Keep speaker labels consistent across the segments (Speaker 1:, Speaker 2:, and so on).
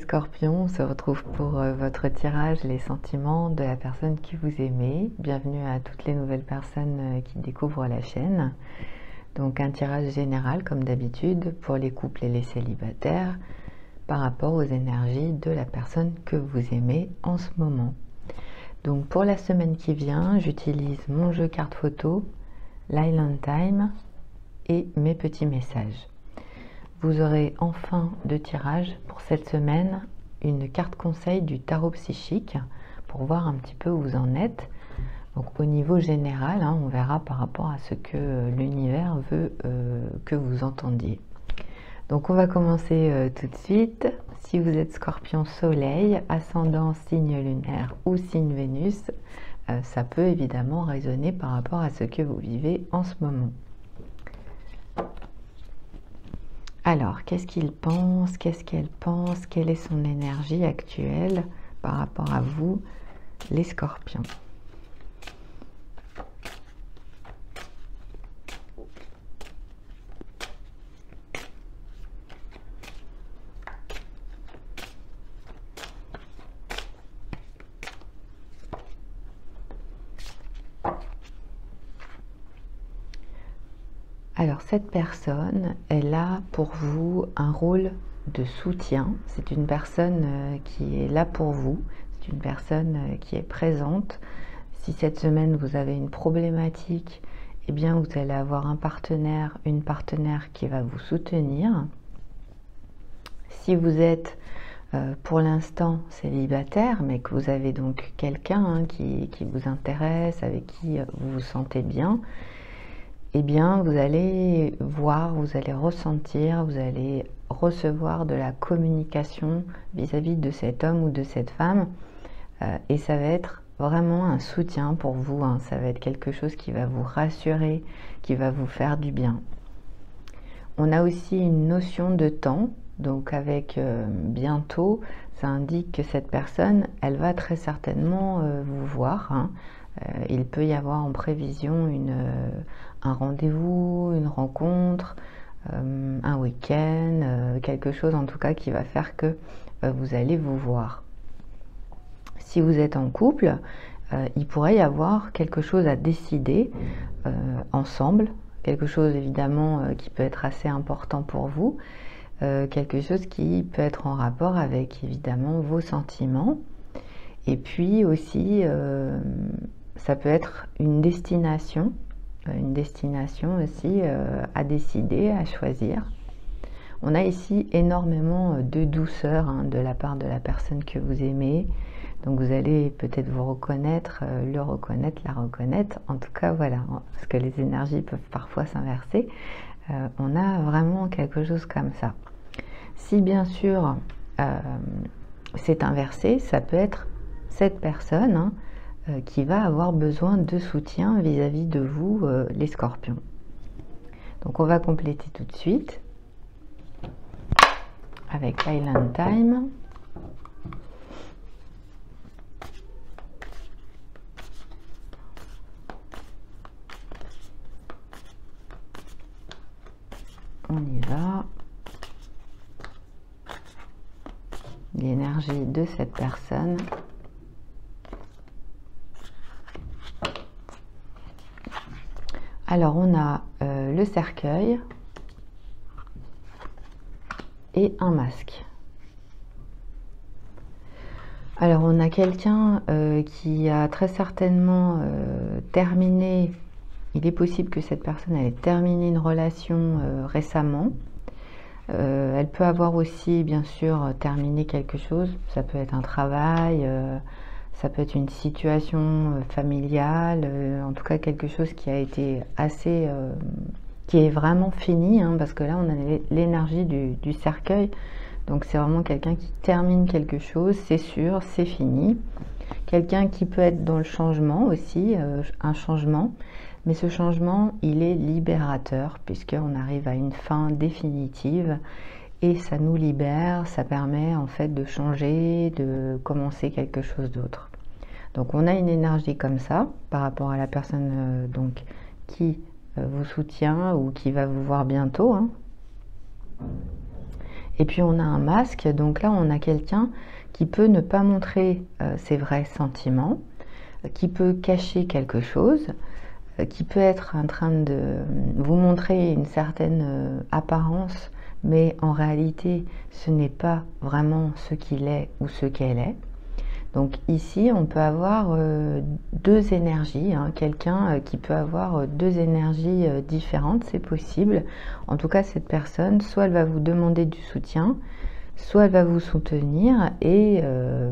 Speaker 1: Scorpions, on se retrouve pour votre tirage Les sentiments de la personne que vous aimez. Bienvenue à toutes les nouvelles personnes qui découvrent la chaîne. Donc un tirage général comme d'habitude pour les couples et les célibataires par rapport aux énergies de la personne que vous aimez en ce moment. Donc pour la semaine qui vient, j'utilise mon jeu carte photo, l'Island Time et mes petits messages. Vous aurez en fin de tirage pour cette semaine une carte conseil du tarot psychique pour voir un petit peu où vous en êtes. Donc au niveau général, on verra par rapport à ce que l'univers veut que vous entendiez. Donc on va commencer tout de suite. Si vous êtes Scorpion Soleil, ascendant signe lunaire ou signe Vénus, ça peut évidemment résonner par rapport à ce que vous vivez en ce moment. Alors, qu'est-ce qu'il pense? Qu'est-ce qu'elle pense? Quelle est son énergie actuelle par rapport à vous, les Scorpions? Alors cette personne, elle a pour vous un rôle de soutien. C'est une personne qui est là pour vous. C'est une personne qui est présente. Si cette semaine vous avez une problématique, eh bien vous allez avoir un partenaire, une partenaire qui va vous soutenir. Si vous êtes pour l'instant célibataire, mais que vous avez donc quelqu'un qui vous intéresse, avec qui vous vous sentez bien, eh bien vous allez voir, vous allez ressentir, vous allez recevoir de la communication vis-à-vis de cet homme ou de cette femme, et ça va être vraiment un soutien pour vous, ça va être quelque chose qui va vous rassurer, qui va vous faire du bien. On a aussi une notion de temps, donc avec bientôt, ça indique que cette personne, elle va très certainement vous voir, il peut y avoir en prévision un rendez-vous, une rencontre, un week-end, quelque chose en tout cas qui va faire que vous allez vous voir. Si vous êtes en couple, il pourrait y avoir quelque chose à décider ensemble, quelque chose évidemment qui peut être assez important pour vous, quelque chose qui peut être en rapport avec évidemment vos sentiments, et puis aussi ça peut être une destination aussi à décider, à choisir. On a ici énormément de douceur de la part de la personne que vous aimez. Donc vous allez peut-être vous reconnaître, le reconnaître, la reconnaître. En tout cas, voilà, parce que les énergies peuvent parfois s'inverser. On a vraiment quelque chose comme ça. Si bien sûr c'est inversé, ça peut être cette personne qui va avoir besoin de soutien vis-à-vis de vous, les Scorpions. Donc on va compléter tout de suite avec l'Island Time. On y va. L'énergie de cette personne. Alors on a le cercueil et un masque. Alors on a quelqu'un qui a très certainement terminé, il est possible que cette personne ait terminé une relation récemment. Elle peut avoir aussi bien sûr terminé quelque chose, ça peut être un travail, ça peut être une situation familiale, en tout cas quelque chose qui a été assez, qui est vraiment fini, parce que là on a l'énergie du cercueil, donc c'est vraiment quelqu'un qui termine quelque chose, c'est sûr, c'est fini. Quelqu'un qui peut être dans le changement aussi, un changement, mais ce changement il est libérateur puisqu'on arrive à une fin définitive. Et ça nous libère, ça permet en fait de changer, de commencer quelque chose d'autre. Donc on a une énergie comme ça par rapport à la personne donc qui vous soutient ou qui va vous voir bientôt. Et puis on a un masque, donc là on a quelqu'un qui peut ne pas montrer ses vrais sentiments, qui peut cacher quelque chose, qui peut être en train de vous montrer une certaine apparence, mais en réalité ce n'est pas vraiment ce qu'il est ou ce qu'elle est. Donc ici on peut avoir deux énergies, hein, quelqu'un qui peut avoir deux énergies différentes, c'est possible. En tout cas cette personne, soit elle va vous demander du soutien, soit elle va vous soutenir et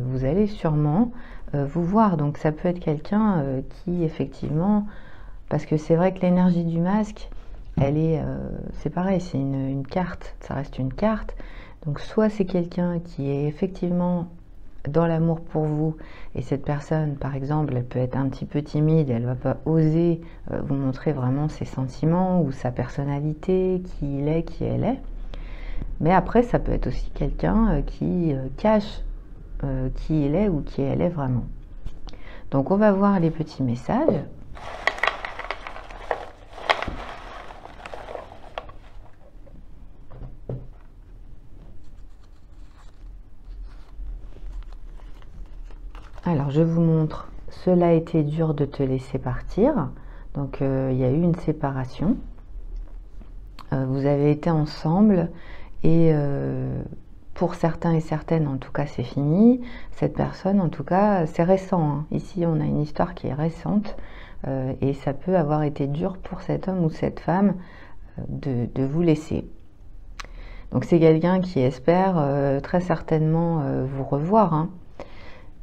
Speaker 1: vous allez sûrement vous voir. Donc ça peut être quelqu'un qui effectivement, parce que c'est vrai que l'énergie du masque, elle est, c'est pareil, c'est une carte, ça reste une carte. Donc soit c'est quelqu'un qui est effectivement dans l'amour pour vous, et cette personne par exemple elle peut être un petit peu timide, elle va pas oser vous montrer vraiment ses sentiments ou sa personnalité, qui il est, qui elle est. Mais après ça peut être aussi quelqu'un qui cache qui il est ou qui elle est vraiment. Donc on va voir les petits messages. Alors je vous montre, cela a été dur de te laisser partir. Donc il y a eu une séparation. Vous avez été ensemble et pour certains et certaines en tout cas c'est fini. Cette personne en tout cas c'est récent, hein. Ici on a une histoire qui est récente et ça peut avoir été dur pour cet homme ou cette femme de vous laisser. Donc c'est quelqu'un qui espère très certainement vous revoir, hein.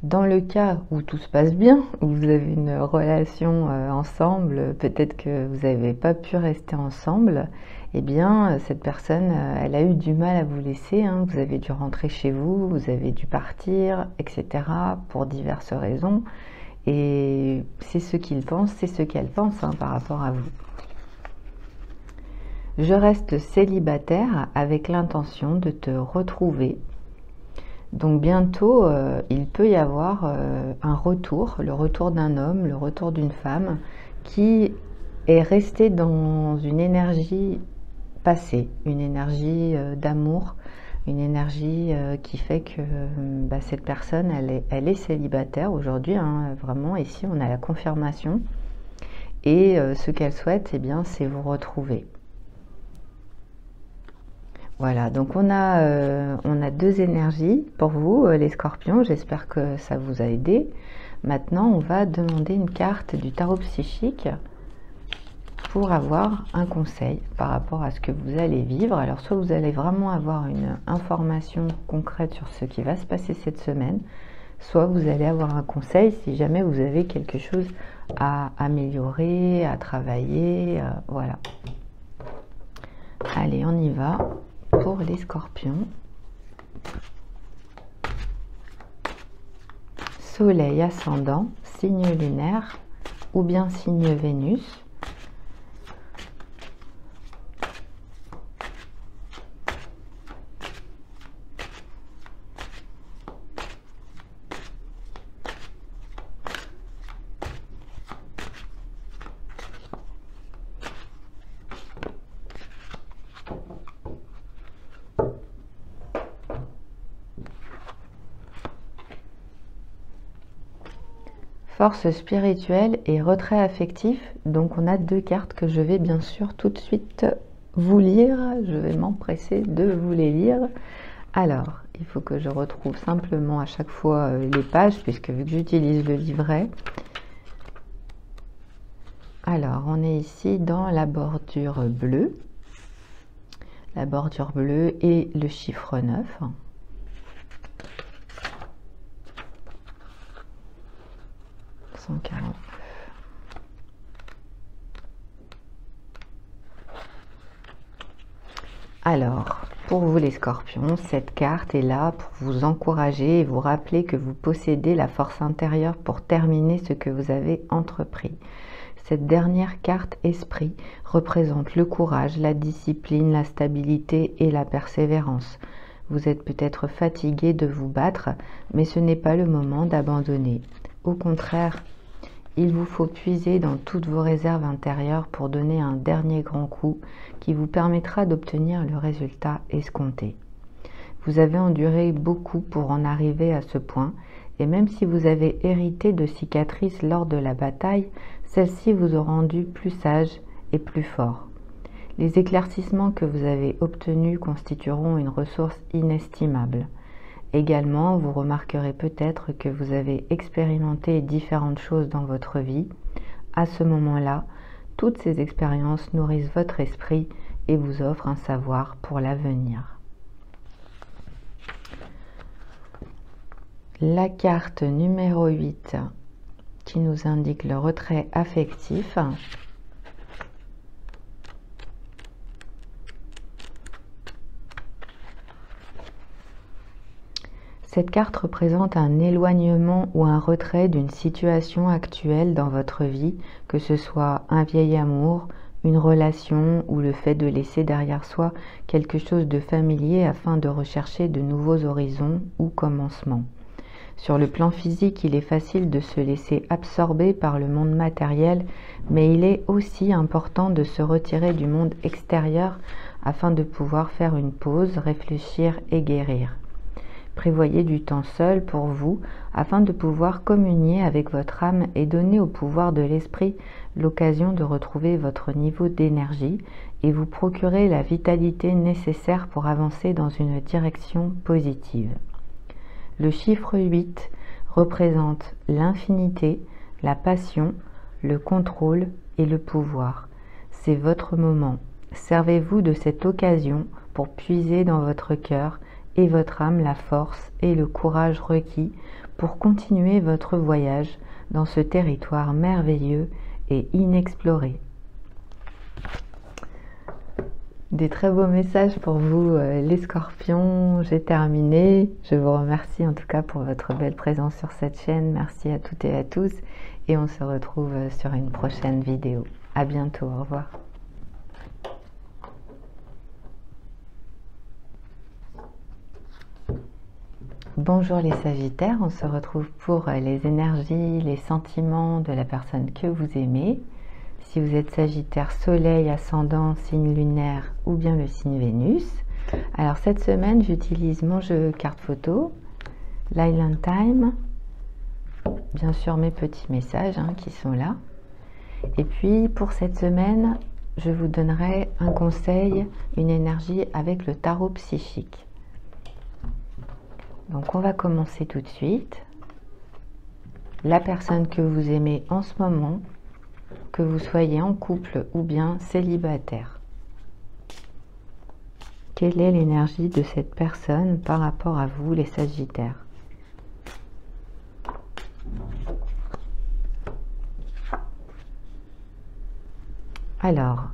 Speaker 1: Dans le cas où tout se passe bien, où vous avez une relation ensemble, peut-être que vous n'avez pas pu rester ensemble, eh bien cette personne, elle a eu du mal à vous laisser, hein. Vous avez dû rentrer chez vous, vous avez dû partir, etc. pour diverses raisons. Et c'est ce qu'il pense, c'est ce qu'elle pense, hein, par rapport à vous. Je reste célibataire avec l'intention de te retrouver. Donc bientôt, il peut y avoir un retour, le retour d'un homme, le retour d'une femme qui est resté dans une énergie passée, une énergie d'amour, une énergie qui fait que cette personne, elle est célibataire aujourd'hui, hein, vraiment. Ici, on a la confirmation. Et ce qu'elle souhaite, eh bien, c'est vous retrouver. Voilà, donc on a deux énergies pour vous, les scorpions. J'espère que ça vous a aidé. Maintenant, on va demander une carte du tarot psychique pour avoir un conseil par rapport à ce que vous allez vivre. Alors, soit vous allez vraiment avoir une information concrète sur ce qui va se passer cette semaine, soit vous allez avoir un conseil si jamais vous avez quelque chose à améliorer, à travailler. Voilà. Allez, on y va. Pour les scorpions, soleil ascendant, signe lunaire ou bien signe Vénus. Force spirituelle et retrait affectif. Donc on a deux cartes que je vais bien sûr tout de suite vous lire. Je vais m'empresser de vous les lire. Alors, il faut que je retrouve simplement à chaque fois les pages, puisque vu que j'utilise le livret. Alors, on est ici dans la bordure bleue. La bordure bleue et le chiffre 9. Alors, pour vous les scorpions, cette carte est là pour vous encourager et vous rappeler que vous possédez la force intérieure pour terminer ce que vous avez entrepris. Cette dernière carte esprit représente le courage, la discipline, la stabilité et la persévérance. Vous êtes peut-être fatigué de vous battre, mais ce n'est pas le moment d'abandonner. Au contraire, il vous faut puiser dans toutes vos réserves intérieures pour donner un dernier grand coup qui vous permettra d'obtenir le résultat escompté. Vous avez enduré beaucoup pour en arriver à ce point, et même si vous avez hérité de cicatrices lors de la bataille, celles-ci vous ont rendu plus sage et plus fort. Les éclaircissements que vous avez obtenus constitueront une ressource inestimable. Également, vous remarquerez peut-être que vous avez expérimenté différentes choses dans votre vie. À ce moment-là, toutes ces expériences nourrissent votre esprit et vous offrent un savoir pour l'avenir. La carte numéro 8 qui nous indique le retrait affectif. Cette carte représente un éloignement ou un retrait d'une situation actuelle dans votre vie, que ce soit un vieil amour, une relation ou le fait de laisser derrière soi quelque chose de familier afin de rechercher de nouveaux horizons ou commencements. Sur le plan physique, il est facile de se laisser absorber par le monde matériel, mais il est aussi important de se retirer du monde extérieur afin de pouvoir faire une pause, réfléchir et guérir. Prévoyez du temps seul pour vous afin de pouvoir communier avec votre âme et donner au pouvoir de l'esprit l'occasion de retrouver votre niveau d'énergie et vous procurer la vitalité nécessaire pour avancer dans une direction positive. Le chiffre 8 représente l'infinité, la passion, le contrôle et le pouvoir. C'est votre moment. Servez-vous de cette occasion pour puiser dans votre cœur et votre âme la force et le courage requis pour continuer votre voyage dans ce territoire merveilleux et inexploré. Des très beaux messages pour vous les scorpions, j'ai terminé. Je vous remercie en tout cas pour votre belle présence sur cette chaîne. Merci à toutes et à tous et on se retrouve sur une prochaine vidéo. À bientôt, au revoir. Bonjour les Sagittaires, on se retrouve pour les énergies, les sentiments de la personne que vous aimez. Si vous êtes Sagittaire, Soleil, Ascendant, signe lunaire ou bien le signe Vénus. Alors cette semaine, j'utilise mon jeu carte photo, l'Island Time, bien sûr mes petits messages qui sont là. Et puis pour cette semaine, je vous donnerai un conseil, une énergie avec le tarot psychique. Donc on va commencer tout de suite. La personne que vous aimez en ce moment, que vous soyez en couple ou bien célibataire. Quelle est l'énergie de cette personne par rapport à vous, les Sagittaires? Alors,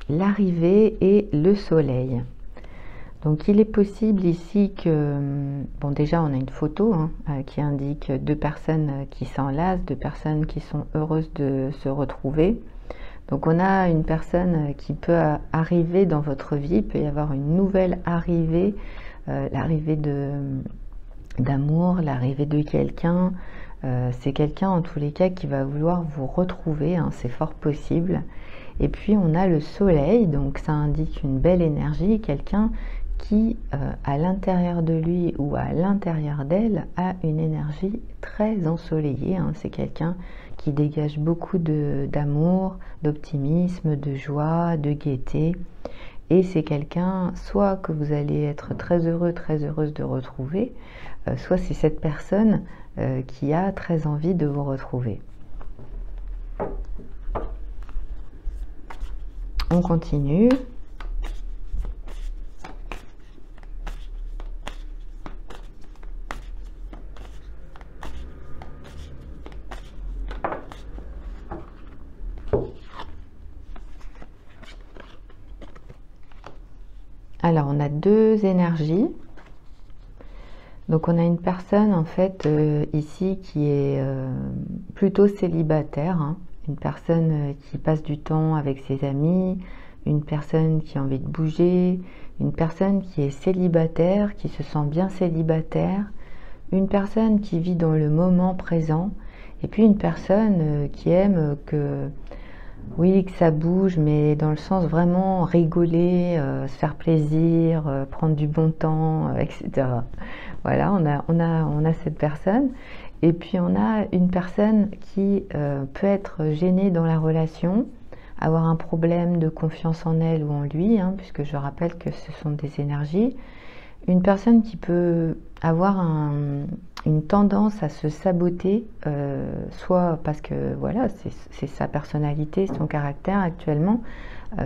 Speaker 1: l'arrivée et le soleil. Donc il est possible ici que, bon déjà on a une photo qui indique deux personnes qui s'enlacent, deux personnes qui sont heureuses de se retrouver. Donc on a une personne qui peut arriver dans votre vie, il peut y avoir une nouvelle arrivée, l'arrivée d'amour, l'arrivée de quelqu'un. C'est quelqu'un en tous les cas qui va vouloir vous retrouver, c'est fort possible. Et puis on a le soleil, donc ça indique une belle énergie, quelqu'un qui, à l'intérieur de lui ou à l'intérieur d'elle, a une énergie très ensoleillée. C'est quelqu'un qui dégage beaucoup d'amour, d'optimisme, de joie, de gaieté. Et c'est quelqu'un, soit que vous allez être très heureux, très heureuse de retrouver, soit c'est cette personne qui a très envie de vous retrouver. On continue. Alors, on a deux énergies. Donc, on a une personne, en fait, ici, qui est plutôt célibataire. Une personne qui passe du temps avec ses amis, une personne qui a envie de bouger, une personne qui est célibataire, qui se sent bien célibataire, une personne qui vit dans le moment présent, et puis une personne qui aime que Oui, que ça bouge, mais dans le sens vraiment rigoler, se faire plaisir, prendre du bon temps, etc. Voilà, on a cette personne. Et puis on a une personne qui peut être gênée dans la relation, avoir un problème de confiance en elle ou en lui, hein, puisque je rappelle que ce sont des énergies. Une personne qui peut avoir une tendance à se saboter, soit parce que voilà, c'est sa personnalité, son caractère actuellement,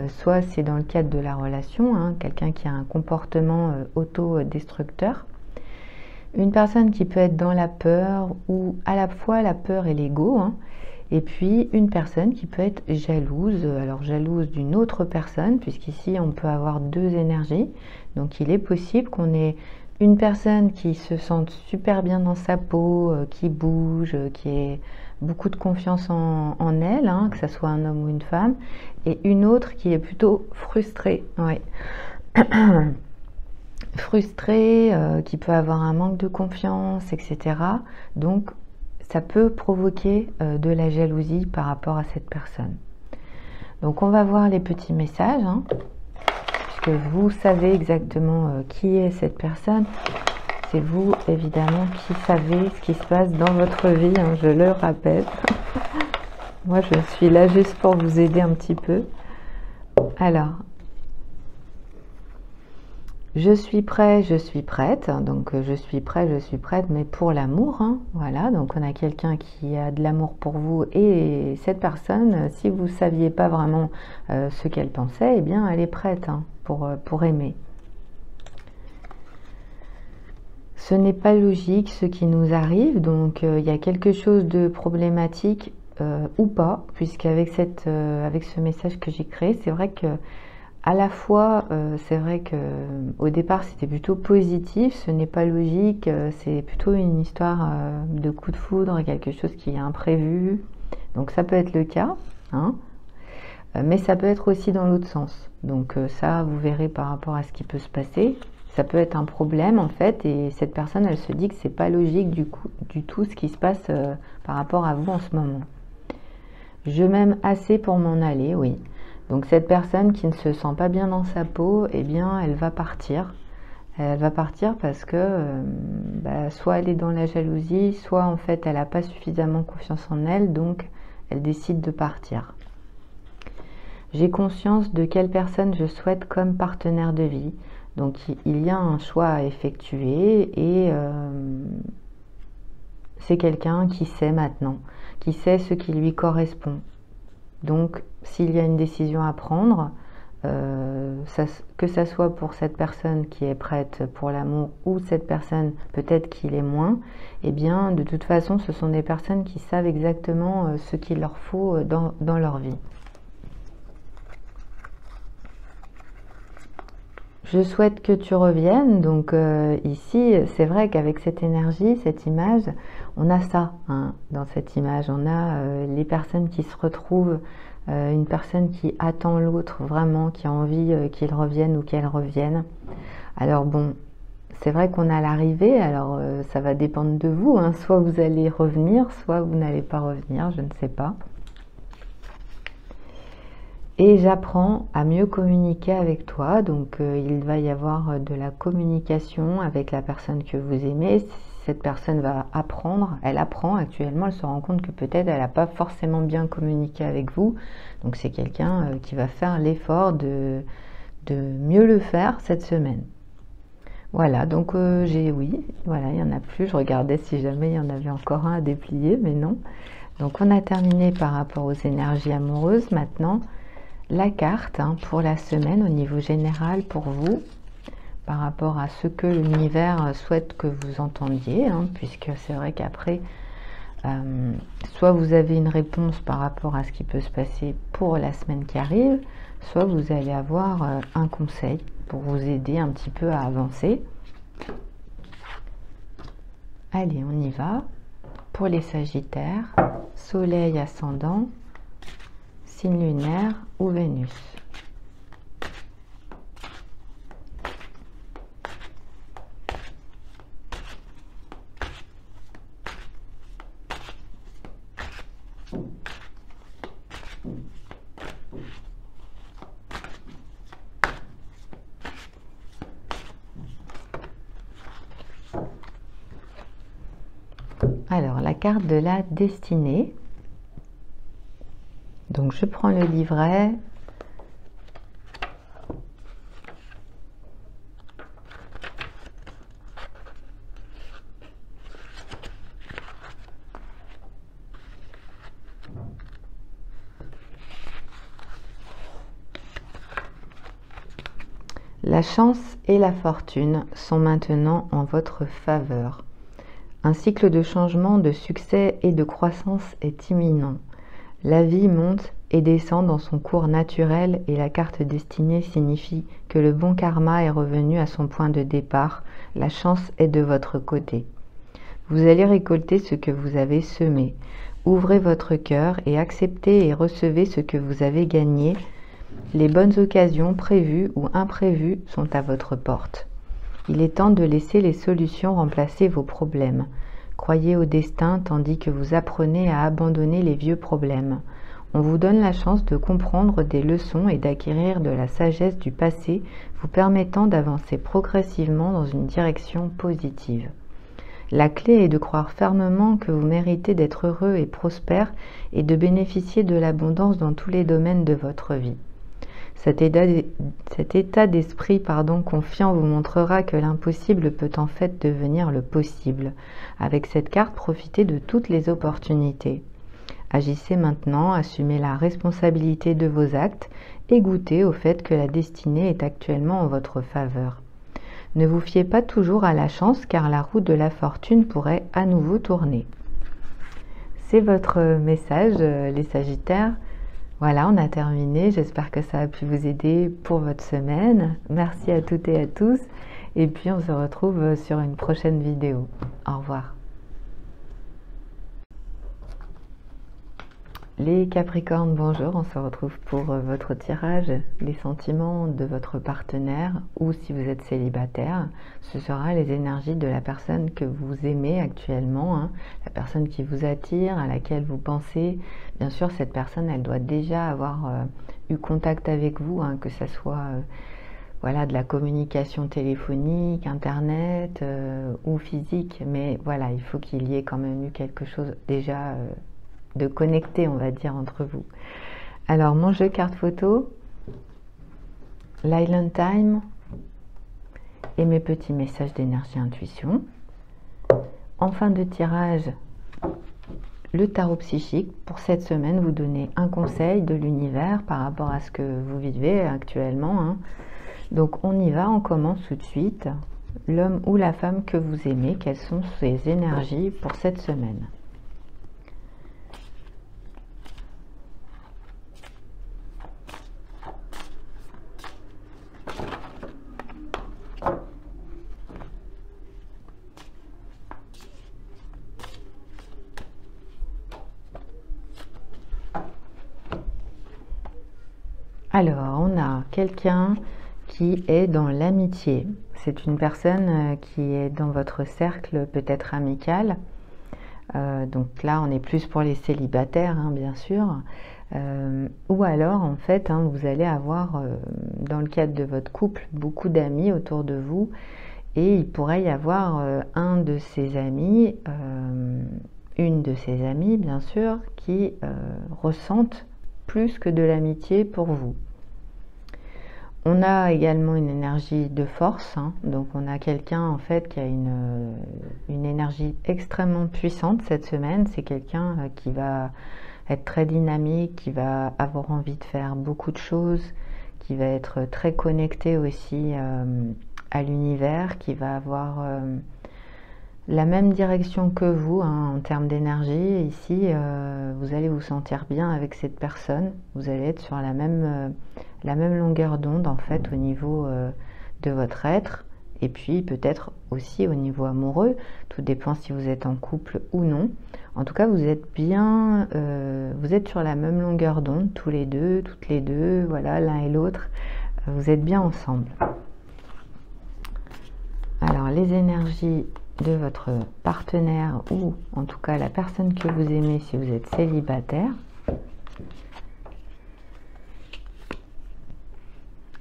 Speaker 1: soit c'est dans le cadre de la relation, hein, quelqu'un qui a un comportement autodestructeur. Une personne qui peut être dans la peur ou à la fois la peur et l'ego, hein, et puis une personne qui peut être jalouse, alors jalouse d'une autre personne, puisqu'ici on peut avoir deux énergies. Donc il est possible qu'on ait une personne qui se sente super bien dans sa peau, qui bouge, qui ait beaucoup de confiance en elle, hein, que ce soit un homme ou une femme, et une autre qui est plutôt frustrée. Ouais. Frustrée, qui peut avoir un manque de confiance, etc. Donc ça peut provoquer de la jalousie par rapport à cette personne. Donc on va voir les petits messages, hein, puisque vous savez exactement qui est cette personne. C'est vous évidemment qui savez ce qui se passe dans votre vie, hein, je le rappelle. Moi je suis là juste pour vous aider un petit peu. Alors, je suis prêt, je suis prête. Donc je suis prêt, je suis prête, mais pour l'amour, hein, voilà. Donc on a quelqu'un qui a de l'amour pour vous, et cette personne, si vous ne saviez pas vraiment ce qu'elle pensait, eh bien elle est prête, hein, pour aimer. Ce n'est pas logique ce qui nous arrive, donc il y a quelque chose de problématique ou pas, puisqu'avec avec ce message que j'ai créé, c'est vrai que à la fois, c'est vrai que au départ c'était plutôt positif, ce n'est pas logique, c'est plutôt une histoire de coup de foudre, quelque chose qui est imprévu. Donc ça peut être le cas, hein, mais ça peut être aussi dans l'autre sens. Donc ça, vous verrez par rapport à ce qui peut se passer. Ça peut être un problème en fait, et cette personne, elle se dit que c'est pas logique du tout ce qui se passe par rapport à vous en ce moment. Je m'aime assez pour m'en aller, oui. Donc cette personne qui ne se sent pas bien dans sa peau, eh bien elle va partir. Elle va partir parce que soit elle est dans la jalousie, soit en fait elle n'a pas suffisamment confiance en elle, donc elle décide de partir. J'ai conscience de quelle personne je souhaite comme partenaire de vie. Donc il y a un choix à effectuer, et c'est quelqu'un qui sait maintenant, qui sait ce qui lui correspond. Donc, s'il y a une décision à prendre, que ça soit pour cette personne qui est prête pour l'amour ou cette personne peut-être qui l'est moins, eh bien, de toute façon, ce sont des personnes qui savent exactement ce qu'il leur faut dans leur vie. Je souhaite que tu reviennes. Donc ici, c'est vrai qu'avec cette énergie, cette image, on a ça, hein, dans cette image. On a les personnes qui se retrouvent, une personne qui attend l'autre vraiment, qui a envie qu'il revienne ou qu'elle revienne. Alors bon, c'est vrai qu'on a l'arrivée, alors ça va dépendre de vous, hein. Soit vous allez revenir, soit vous n'allez pas revenir, je ne sais pas. Et j'apprends à mieux communiquer avec toi. Donc il va y avoir de la communication avec la personne que vous aimez. Cette personne va apprendre, elle apprend actuellement, elle se rend compte que peut-être elle n'a pas forcément bien communiqué avec vous. Donc c'est quelqu'un qui va faire l'effort de mieux le faire cette semaine. Voilà, donc oui, voilà, il n'y en a plus. Je regardais si jamais il y en avait encore un à déplier, mais non. Donc on a terminé par rapport aux énergies amoureuses. Maintenant, la carte, hein, pour la semaine au niveau général pour vous, par rapport à ce que l'univers souhaite que vous entendiez, hein, puisque c'est vrai qu'après, soit vous avez une réponse par rapport à ce qui peut se passer pour la semaine qui arrive, soit vous allez avoir un conseil pour vous aider un petit peu à avancer. Allez, on y va. Pour les Sagittaires, Soleil ascendant, signe lunaire ou Vénus. Alors, la carte de la destinée. Donc, je prends le livret. La chance et la fortune sont maintenant en votre faveur. Un cycle de changement, de succès et de croissance est imminent. La vie monte et descend dans son cours naturel et la carte destinée signifie que le bon karma est revenu à son point de départ. La chance est de votre côté. Vous allez récolter ce que vous avez semé. Ouvrez votre cœur et acceptez et recevez ce que vous avez gagné. Les bonnes occasions prévues ou imprévues sont à votre porte. Il est temps de laisser les solutions remplacer vos problèmes. Croyez au destin tandis que vous apprenez à abandonner les vieux problèmes. On vous donne la chance de comprendre des leçons et d'acquérir de la sagesse du passé, vous permettant d'avancer progressivement dans une direction positive. La clé est de croire fermement que vous méritez d'être heureux et prospère et de bénéficier de l'abondance dans tous les domaines de votre vie. Cet état d'esprit confiant vous montrera que l'impossible peut en fait devenir le possible. Avec cette carte, profitez de toutes les opportunités. Agissez maintenant, assumez la responsabilité de vos actes et goûtez au fait que la destinée est actuellement en votre faveur. Ne vous fiez pas toujours à la chance car la roue de la fortune pourrait à nouveau tourner. C'est votre message, les Sagittaires. Voilà, on a terminé. J'espère que ça a pu vous aider pour votre semaine. Merci à toutes et à tous. Et puis, on se retrouve sur une prochaine vidéo. Au revoir. Les Capricornes, bonjour. On se retrouve pour votre tirage. Les sentiments de votre partenaire ou si vous êtes célibataire, ce sera les énergies de la personne que vous aimez actuellement, la personne qui vous attire, à laquelle vous pensez. Bien sûr, cette personne, elle doit déjà avoir eu contact avec vous, que ce soit voilà, de la communication téléphonique, internet ou physique. Mais voilà, il faut qu'il y ait quand même eu quelque chose déjà de connecté, on va dire, entre vous. Alors, mon jeu carte photo, l'Island Time et mes petits messages d'énergie intuition. En fin de tirage, le tarot psychique. Pour cette semaine, vous donnez un conseil de l'univers par rapport à ce que vous vivez actuellement. Donc, on y va, on commence tout de suite. L'homme ou la femme que vous aimez, quelles sont ses énergies pour cette semaine? Alors, on a quelqu'un qui est dans l'amitié. C'est une personne qui est dans votre cercle peut-être amical. Donc là, on est plus pour les célibataires, bien sûr. Ou alors, en fait, vous allez avoir, dans le cadre de votre couple, beaucoup d'amis autour de vous. Et il pourrait y avoir un de ses amis, une de ses amies, bien sûr, qui ressentent plus que de l'amitié pour vous. On a également une énergie de force, donc on a quelqu'un en fait qui a une énergie extrêmement puissante cette semaine. C'est quelqu'un qui va être très dynamique, qui va avoir envie de faire beaucoup de choses, qui va être très connecté aussi à l'univers, qui va avoir la même direction que vous en termes d'énergie. Ici, vous allez vous sentir bien avec cette personne. Vous allez être sur la même longueur d'onde en fait au niveau de votre être. Et puis peut-être aussi au niveau amoureux. Tout dépend si vous êtes en couple ou non. En tout cas, vous êtes bien, vous êtes sur la même longueur d'onde, tous les deux, toutes les deux, voilà, l'un et l'autre. Vous êtes bien ensemble. Alors, les énergies de votre partenaire ou en tout cas la personne que vous aimez si vous êtes célibataire.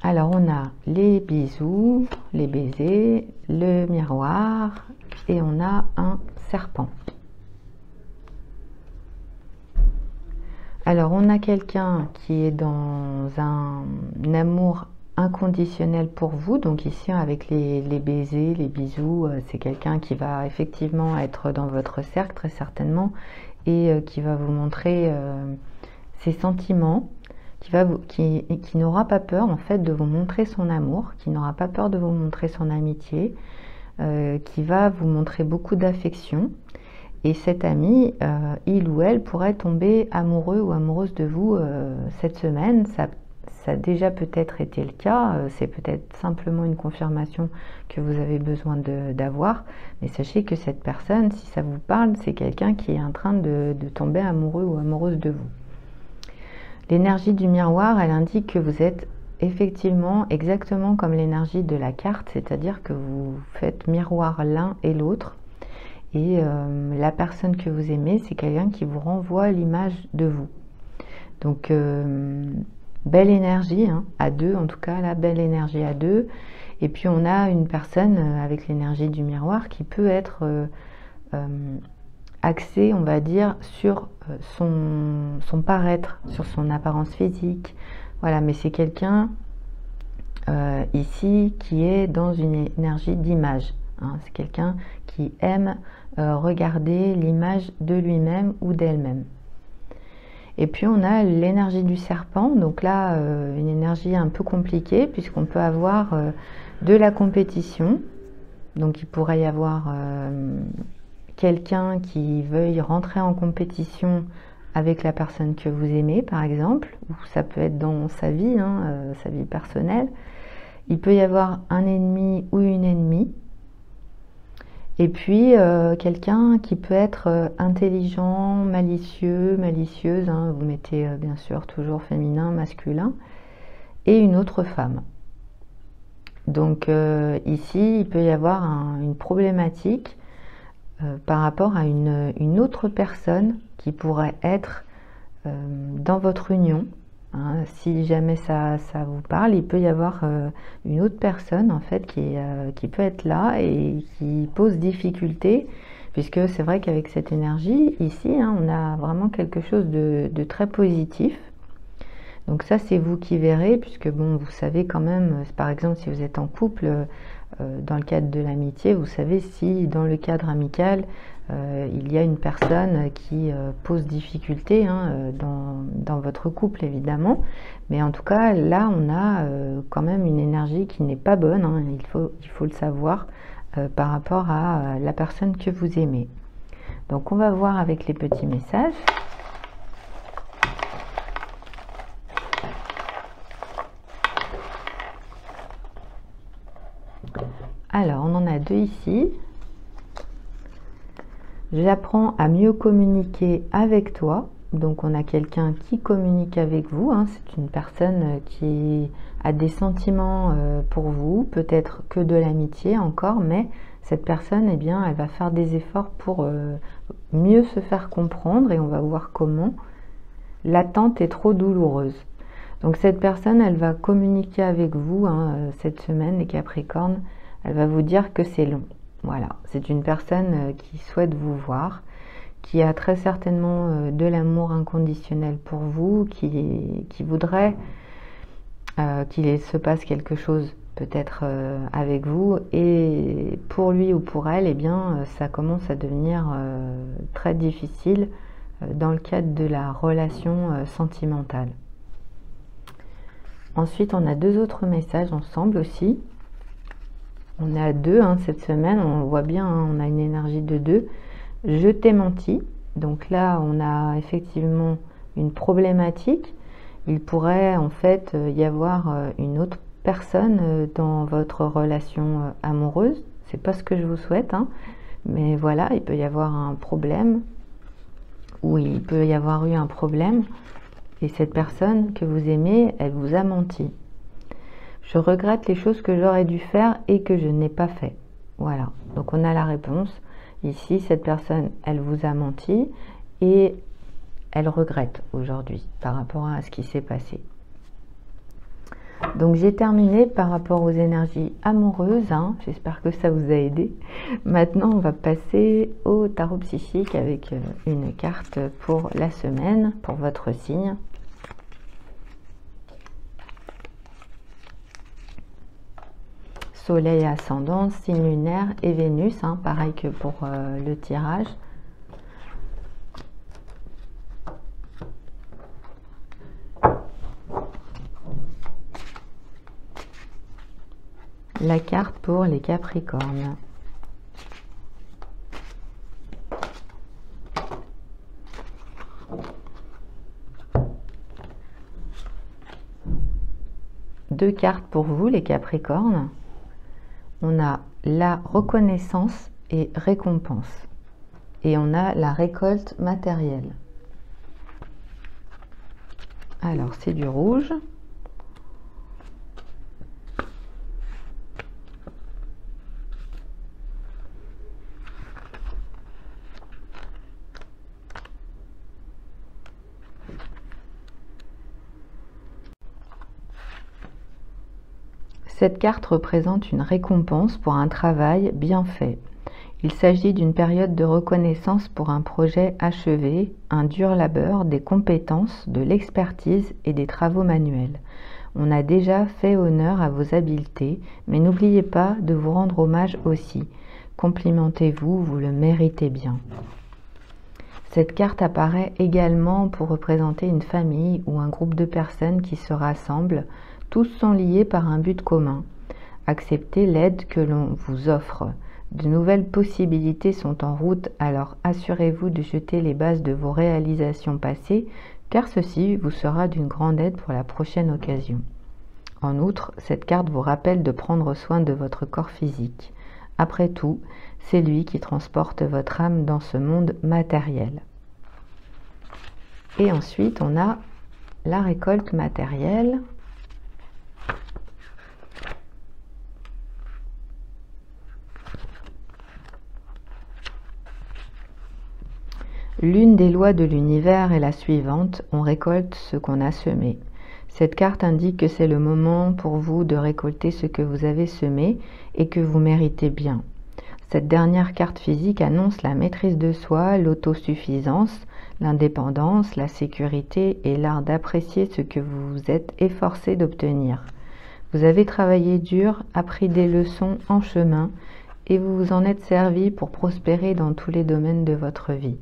Speaker 1: Alors on a les bisous, les baisers, le miroir et on a un serpent. Alors, on a quelqu'un qui est dans un amour inconditionnel pour vous. Donc ici, avec les baisers, les bisous, c'est quelqu'un qui va effectivement être dans votre cercle, très certainement, et qui va vous montrer ses sentiments, qui n'aura pas peur, en fait, de vous montrer son amour, qui n'aura pas peur de vous montrer son amitié, qui va vous montrer beaucoup d'affection. Et cet ami, il ou elle pourrait tomber amoureux ou amoureuse de vous cette semaine. Ça a déjà peut-être été le cas, c'est peut-être simplement une confirmation que vous avez besoin d'avoir. Mais sachez que cette personne, si ça vous parle, c'est quelqu'un qui est en train de tomber amoureux ou amoureuse de vous. L'énergie du miroir, elle indique que vous êtes effectivement exactement comme l'énergie de la carte, c'est-à-dire que vous faites miroir l'un et l'autre. Et la personne que vous aimez, c'est quelqu'un qui vous renvoie l'image de vous. Donc, belle énergie, hein, à deux, en tout cas, la belle énergie à deux. Et puis, on a une personne avec l'énergie du miroir qui peut être axée, on va dire, sur son paraître, sur son apparence physique. Voilà, mais c'est quelqu'un ici qui est dans une énergie d'image. Hein, c'est quelqu'un qui aime regarder l'image de lui-même ou d'elle-même. Et puis on a l'énergie du serpent, donc là une énergie un peu compliquée puisqu'on peut avoir de la compétition. Donc il pourrait y avoir quelqu'un qui veuille rentrer en compétition avec la personne que vous aimez par exemple, ou ça peut être dans sa vie, hein, sa vie personnelle. Il peut y avoir un ennemi ou une ennemie. Et puis, quelqu'un qui peut être intelligent, malicieux, malicieuse, hein, vous mettez bien sûr toujours féminin, masculin, et une autre femme. Donc ici, il peut y avoir une problématique par rapport à une autre personne qui pourrait être dans votre union. Hein, si jamais ça vous parle, il peut y avoir une autre personne en fait qui peut être là et qui pose difficulté, puisque c'est vrai qu'avec cette énergie ici, hein, on a vraiment quelque chose de très positif. Donc ça, c'est vous qui verrez, puisque bon, vous savez quand même, par exemple, si vous êtes en couple, dans le cadre de l'amitié, vous savez si dans le cadre amical, il y a une personne qui pose difficulté, hein, dans votre couple évidemment, mais en tout cas là on a quand même une énergie qui n'est pas bonne, hein, il faut le savoir par rapport à la personne que vous aimez. Donc on va voir avec les petits messages. Alors on en a deux ici. J'apprends à mieux communiquer avec toi. Donc on a quelqu'un qui communique avec vous, hein. C'est une personne qui a des sentiments pour vous, peut-être que de l'amitié encore, mais cette personne, eh bien, elle va faire des efforts pour mieux se faire comprendre, et on va voir comment. L'attente est trop douloureuse. Donc cette personne, elle va communiquer avec vous, hein, cette semaine, les Capricornes. Elle va vous dire que c'est long. Voilà, c'est une personne qui souhaite vous voir, qui a très certainement de l'amour inconditionnel pour vous, qui voudrait qu'il se passe quelque chose peut-être avec vous, et pour lui ou pour elle, eh bien, ça commence à devenir très difficile dans le cadre de la relation sentimentale. Ensuite, on a deux autres messages ensemble aussi. On a deux, hein, cette semaine, on voit bien, hein, on a une énergie de deux. Je t'ai menti. Donc là, on a effectivement une problématique. Il pourrait en fait y avoir une autre personne dans votre relation amoureuse. C'est pas ce que je vous souhaite, hein, mais voilà, il peut y avoir un problème, ou il peut y avoir eu un problème, et cette personne que vous aimez, elle vous a menti. Je regrette les choses que j'aurais dû faire et que je n'ai pas fait. Voilà, donc on a la réponse. Ici, cette personne, elle vous a menti et elle regrette aujourd'hui par rapport à ce qui s'est passé. Donc j'ai terminé par rapport aux énergies amoureuses, hein. J'espère que ça vous a aidé. Maintenant on va passer au tarot psychique avec une carte pour la semaine, pour votre signe. Soleil ascendant, signe lunaire et Vénus, hein, pareil que pour le tirage. La carte pour les Capricornes. Deux cartes pour vous, les Capricornes. On a la reconnaissance et récompense. Et on a la récolte matérielle. Alors, c'est du rouge. Cette carte représente une récompense pour un travail bien fait. Il s'agit d'une période de reconnaissance pour un projet achevé, un dur labeur, des compétences, de l'expertise et des travaux manuels. On a déjà fait honneur à vos habiletés, mais n'oubliez pas de vous rendre hommage aussi. Complimentez-vous, vous le méritez bien. Cette carte apparaît également pour représenter une famille ou un groupe de personnes qui se rassemblent. Tous sont liés par un but commun. Acceptez l'aide que l'on vous offre. De nouvelles possibilités sont en route, alors assurez-vous de jeter les bases de vos réalisations passées, car ceci vous sera d'une grande aide pour la prochaine occasion. En outre, cette carte vous rappelle de prendre soin de votre corps physique. Après tout, c'est lui qui transporte votre âme dans ce monde matériel. Et ensuite, on a la récolte matérielle. L'une des lois de l'univers est la suivante, on récolte ce qu'on a semé. Cette carte indique que c'est le moment pour vous de récolter ce que vous avez semé et que vous méritez bien. Cette dernière carte physique annonce la maîtrise de soi, l'autosuffisance, l'indépendance, la sécurité et l'art d'apprécier ce que vous vous êtes efforcé d'obtenir. Vous avez travaillé dur, appris des leçons en chemin et vous vous en êtes servi pour prospérer dans tous les domaines de votre vie.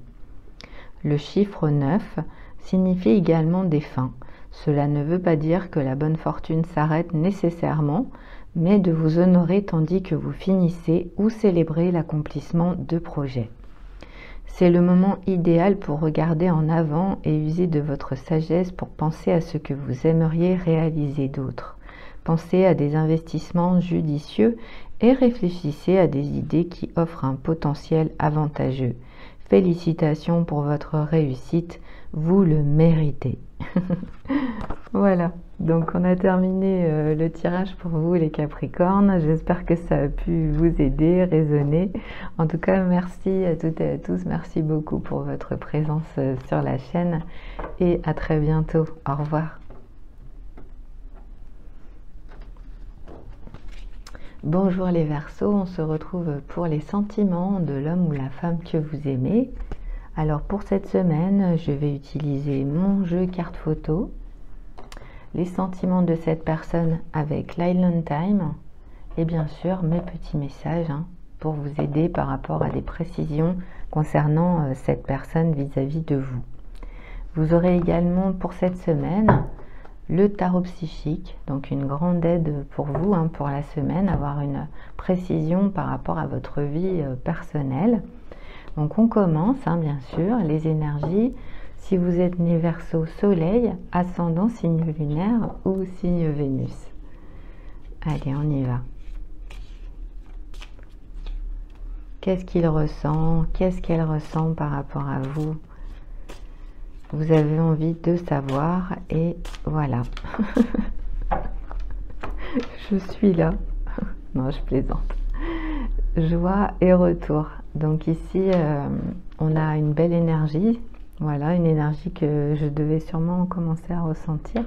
Speaker 1: Le chiffre 9 signifie également des fins. Cela ne veut pas dire que la bonne fortune s'arrête nécessairement, mais de vous honorer tandis que vous finissez ou célébrez l'accomplissement de projets. C'est le moment idéal pour regarder en avant et user de votre sagesse pour penser à ce que vous aimeriez réaliser d'autre. Pensez à des investissements judicieux et réfléchissez à des idées qui offrent un potentiel avantageux. Félicitations pour votre réussite, vous le méritez. Voilà, donc on a terminé le tirage pour vous les Capricornes. J'espère que ça a pu vous aider, résonner. En tout cas, merci à toutes et à tous. Merci beaucoup pour votre présence sur la chaîne et à très bientôt. Au revoir. Bonjour les Verseaux, on se retrouve pour les sentiments de l'homme ou la femme que vous aimez. Alors pour cette semaine, je vais utiliser mon jeu carte photo, les sentiments de cette personne avec l'Island Time et bien sûr mes petits messages pour vous aider par rapport à des précisions concernant cette personne vis-à-vis de vous. Vous aurez également pour cette semaine le tarot psychique, donc une grande aide pour vous pour la semaine, avoir une précision par rapport à votre vie personnelle. Donc on commence, bien sûr, les énergies. Si vous êtes né Verseau, soleil, ascendant, signe lunaire ou signe Vénus. Allez, on y va. Qu'est-ce qu'il ressent? Qu'est-ce qu'elle ressent par rapport à vous? Vous avez envie de savoir et voilà. Je suis là. Non, je plaisante. Joie et retour. Donc ici, on a une belle énergie. Voilà, une énergie que je devais sûrement commencer à ressentir.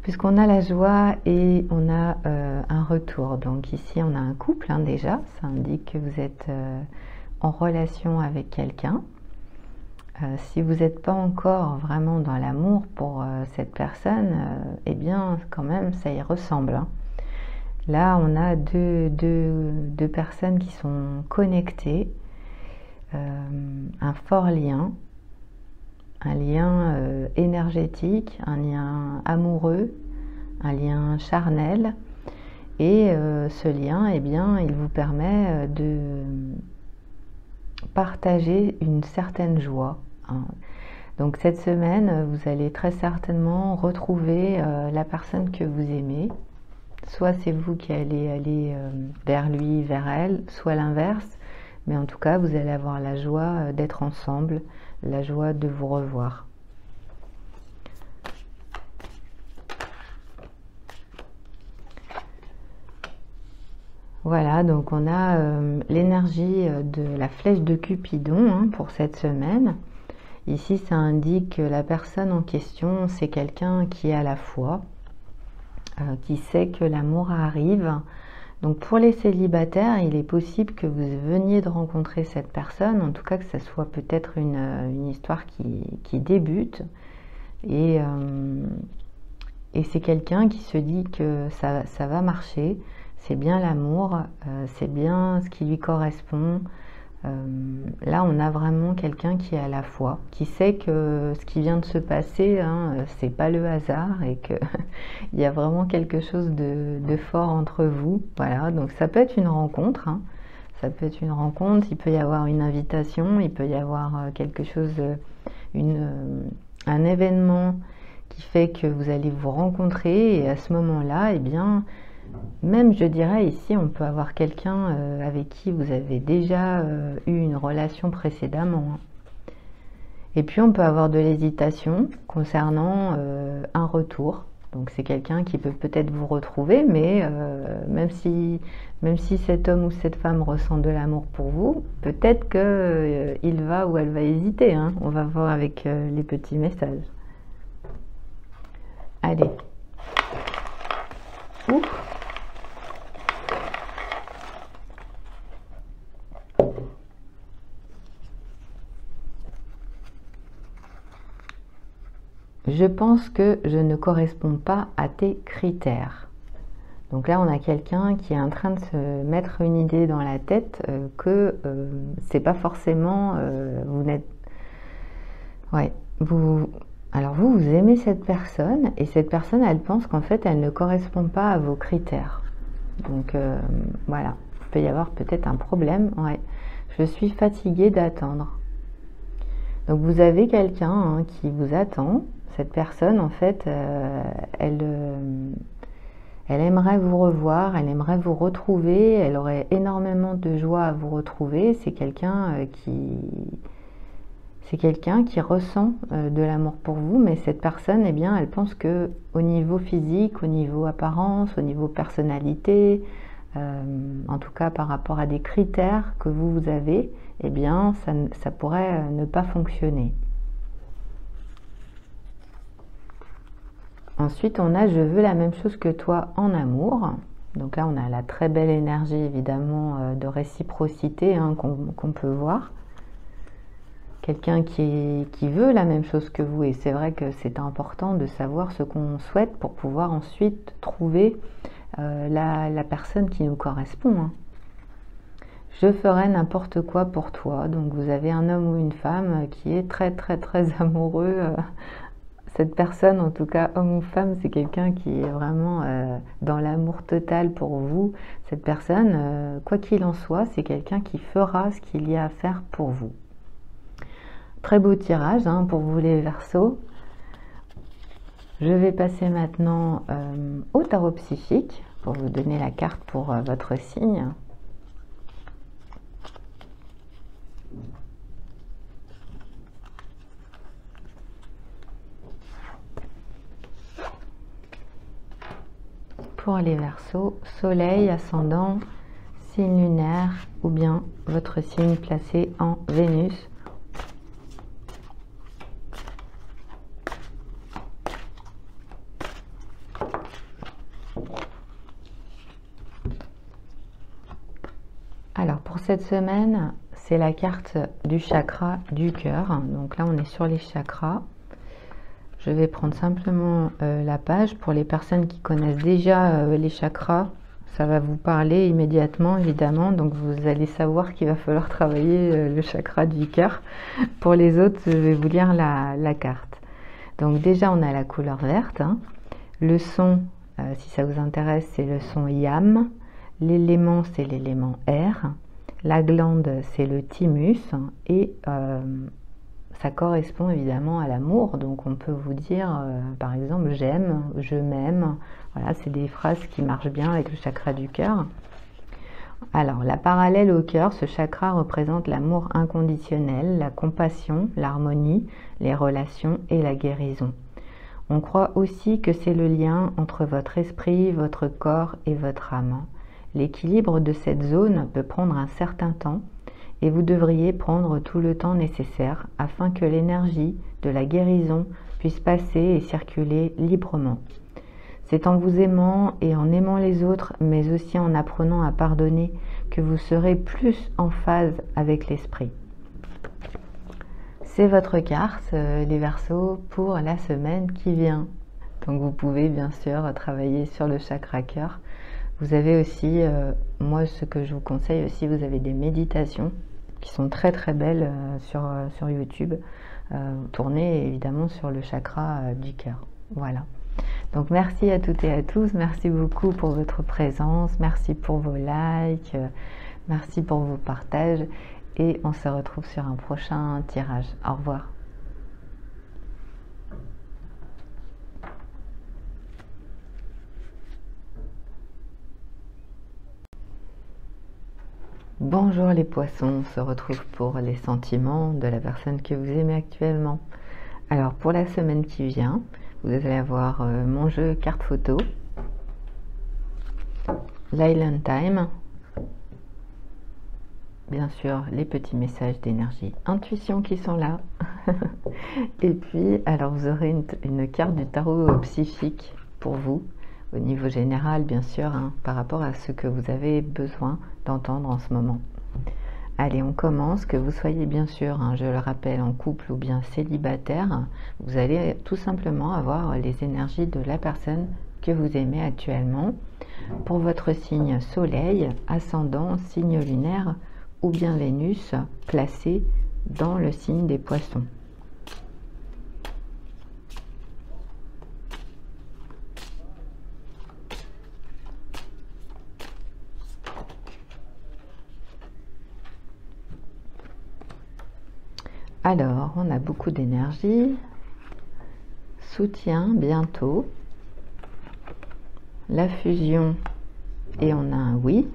Speaker 1: puisqu'on a la joie et on a un retour. Donc ici, on a un couple déjà. Ça indique que vous êtes en relation avec quelqu'un. Si vous n'êtes pas encore vraiment dans l'amour pour cette personne, eh bien, quand même, ça y ressemble. Là, on a deux personnes qui sont connectées, un fort lien, un lien énergétique, un lien amoureux, un lien charnel. Et ce lien, eh bien, il vous permet de partager une certaine joie. Donc cette semaine, vous allez très certainement retrouver la personne que vous aimez. Soit c'est vous qui allez aller vers lui, vers elle, soit l'inverse. Mais en tout cas, vous allez avoir la joie d'être ensemble, la joie de vous revoir. Voilà, donc on a l'énergie de la flèche de Cupidon pour cette semaine. Ici, ça indique que la personne en question, c'est quelqu'un qui a la foi, qui sait que l'amour arrive. Donc pour les célibataires, il est possible que vous veniez de rencontrer cette personne, en tout cas que ça soit peut-être une histoire qui débute. Et c'est quelqu'un qui se dit que ça va marcher, c'est bien l'amour, c'est bien ce qui lui correspond. Là, on a vraiment quelqu'un qui a la foi, qui sait que ce qui vient de se passer, c'est pas le hasard et que il y a vraiment quelque chose de fort entre vous. Voilà, donc ça peut être une rencontre, ça peut être une rencontre, il peut y avoir une invitation, il peut y avoir quelque chose, un événement qui fait que vous allez vous rencontrer et à ce moment-là, eh bien, même je dirais ici, on peut avoir quelqu'un avec qui vous avez déjà eu une relation précédemment. Et puis on peut avoir de l'hésitation concernant un retour. Donc c'est quelqu'un qui peut peut-être vous retrouver, mais même si cet homme ou cette femme ressent de l'amour pour vous, peut-être qu'il va ou elle va hésiter. On va voir avec les petits messages. Allez. Ouf. Je pense que je ne corresponds pas à tes critères. Donc là, on a quelqu'un qui est en train de se mettre une idée dans la tête que c'est pas forcément vous n'êtes. Ouais, alors vous aimez cette personne et cette personne, elle pense qu'en fait, elle ne correspond pas à vos critères. Donc voilà, il peut y avoir peut-être un problème. Ouais, je suis fatiguée d'attendre. Donc vous avez quelqu'un qui vous attend. Cette personne, en fait, elle aimerait vous revoir, elle aimerait vous retrouver, elle aurait énormément de joie à vous retrouver. C'est quelqu'un qui ressent de l'amour pour vous, mais cette personne, eh bien, elle pense que au niveau physique, au niveau apparence, au niveau personnalité, en tout cas par rapport à des critères que vous avez, eh bien, ça pourrait ne pas fonctionner. Ensuite, on a « je veux la même chose que toi en amour ». Donc là, on a la très belle énergie, évidemment, de réciprocité qu'on peut voir. Quelqu'un qui veut la même chose que vous. Et c'est vrai que c'est important de savoir ce qu'on souhaite pour pouvoir ensuite trouver la personne qui nous correspond. Je ferai n'importe quoi pour toi. Donc vous avez un homme ou une femme qui est très très très amoureux. Cette personne, en tout cas homme ou femme, c'est quelqu'un qui est vraiment dans l'amour total pour vous. Cette personne, quoi qu'il en soit, c'est quelqu'un qui fera ce qu'il y a à faire pour vous. Très beau tirage pour vous les Verseaux. Je vais passer maintenant au tarot psychique pour vous donner la carte pour votre signe. Pour les Verseaux, soleil, ascendant, signe lunaire ou bien votre signe placé en Vénus. Alors pour cette semaine, c'est la carte du chakra du cœur. Donc là, on est sur les chakras. Je vais prendre simplement la page. Pour les personnes qui connaissent déjà les chakras, ça va vous parler immédiatement, évidemment. Donc vous allez savoir qu'il va falloir travailler le chakra du cœur. Pour les autres, je vais vous lire la carte. Donc déjà, on a la couleur verte. Hein. Le son, si ça vous intéresse, c'est le son yam. L'élément, c'est l'élément air. La glande, c'est le thymus. Et ça correspond évidemment à l'amour. Donc on peut vous dire, par exemple, j'aime, je m'aime. Voilà, c'est des phrases qui marchent bien avec le chakra du cœur. Alors, la parallèle au cœur, ce chakra représente l'amour inconditionnel, la compassion, l'harmonie, les relations et la guérison. On croit aussi que c'est le lien entre votre esprit, votre corps et votre âme. L'équilibre de cette zone peut prendre un certain temps et vous devriez prendre tout le temps nécessaire afin que l'énergie de la guérison puisse passer et circuler librement. C'est en vous aimant et en aimant les autres, mais aussi en apprenant à pardonner, que vous serez plus en phase avec l'esprit. C'est votre carte, les Verseaux, pour la semaine qui vient. Donc vous pouvez bien sûr travailler sur le chakra cœur. Vous avez aussi, moi ce que je vous conseille aussi, vous avez des méditations qui sont très très belles sur YouTube, tournées évidemment sur le chakra du cœur. Voilà. Donc merci à toutes et à tous, merci beaucoup pour votre présence, merci pour vos likes, merci pour vos partages et on se retrouve sur un prochain tirage. Au revoir. Bonjour les poissons, on se retrouve pour les sentiments de la personne que vous aimez actuellement. Alors pour la semaine qui vient, vous allez avoir mon jeu carte photo, l'Island Time, bien sûr les petits messages d'énergie intuition qui sont là, et puis alors vous aurez une carte du tarot psychique pour vous, au niveau général bien sûr, hein, par rapport à ce que vous avez besoin d'entendre en ce moment. Allez, on commence, que vous soyez bien sûr, hein, je le rappelle, en couple ou bien célibataire, vous allez tout simplement avoir les énergies de la personne que vous aimez actuellement. Pour votre signe soleil, ascendant, signe lunaire ou bien Vénus, placé dans le signe des poissons. Alors, on a beaucoup d'énergie, soutien bientôt, la fusion et on a un oui,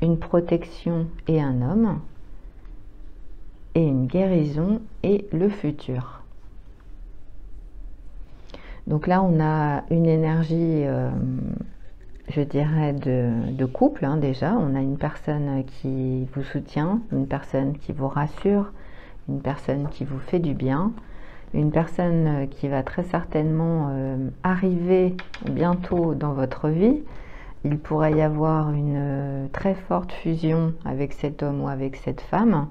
Speaker 1: une protection et un homme, et une guérison et le futur. Donc là, on a une énergie, je dirais, de couple, hein, déjà. On a une personne qui vous soutient, une personne qui vous rassure, une personne qui vous fait du bien, une personne qui va très certainement arriver bientôt dans votre vie. Il pourrait y avoir une très forte fusion avec cet homme ou avec cette femme.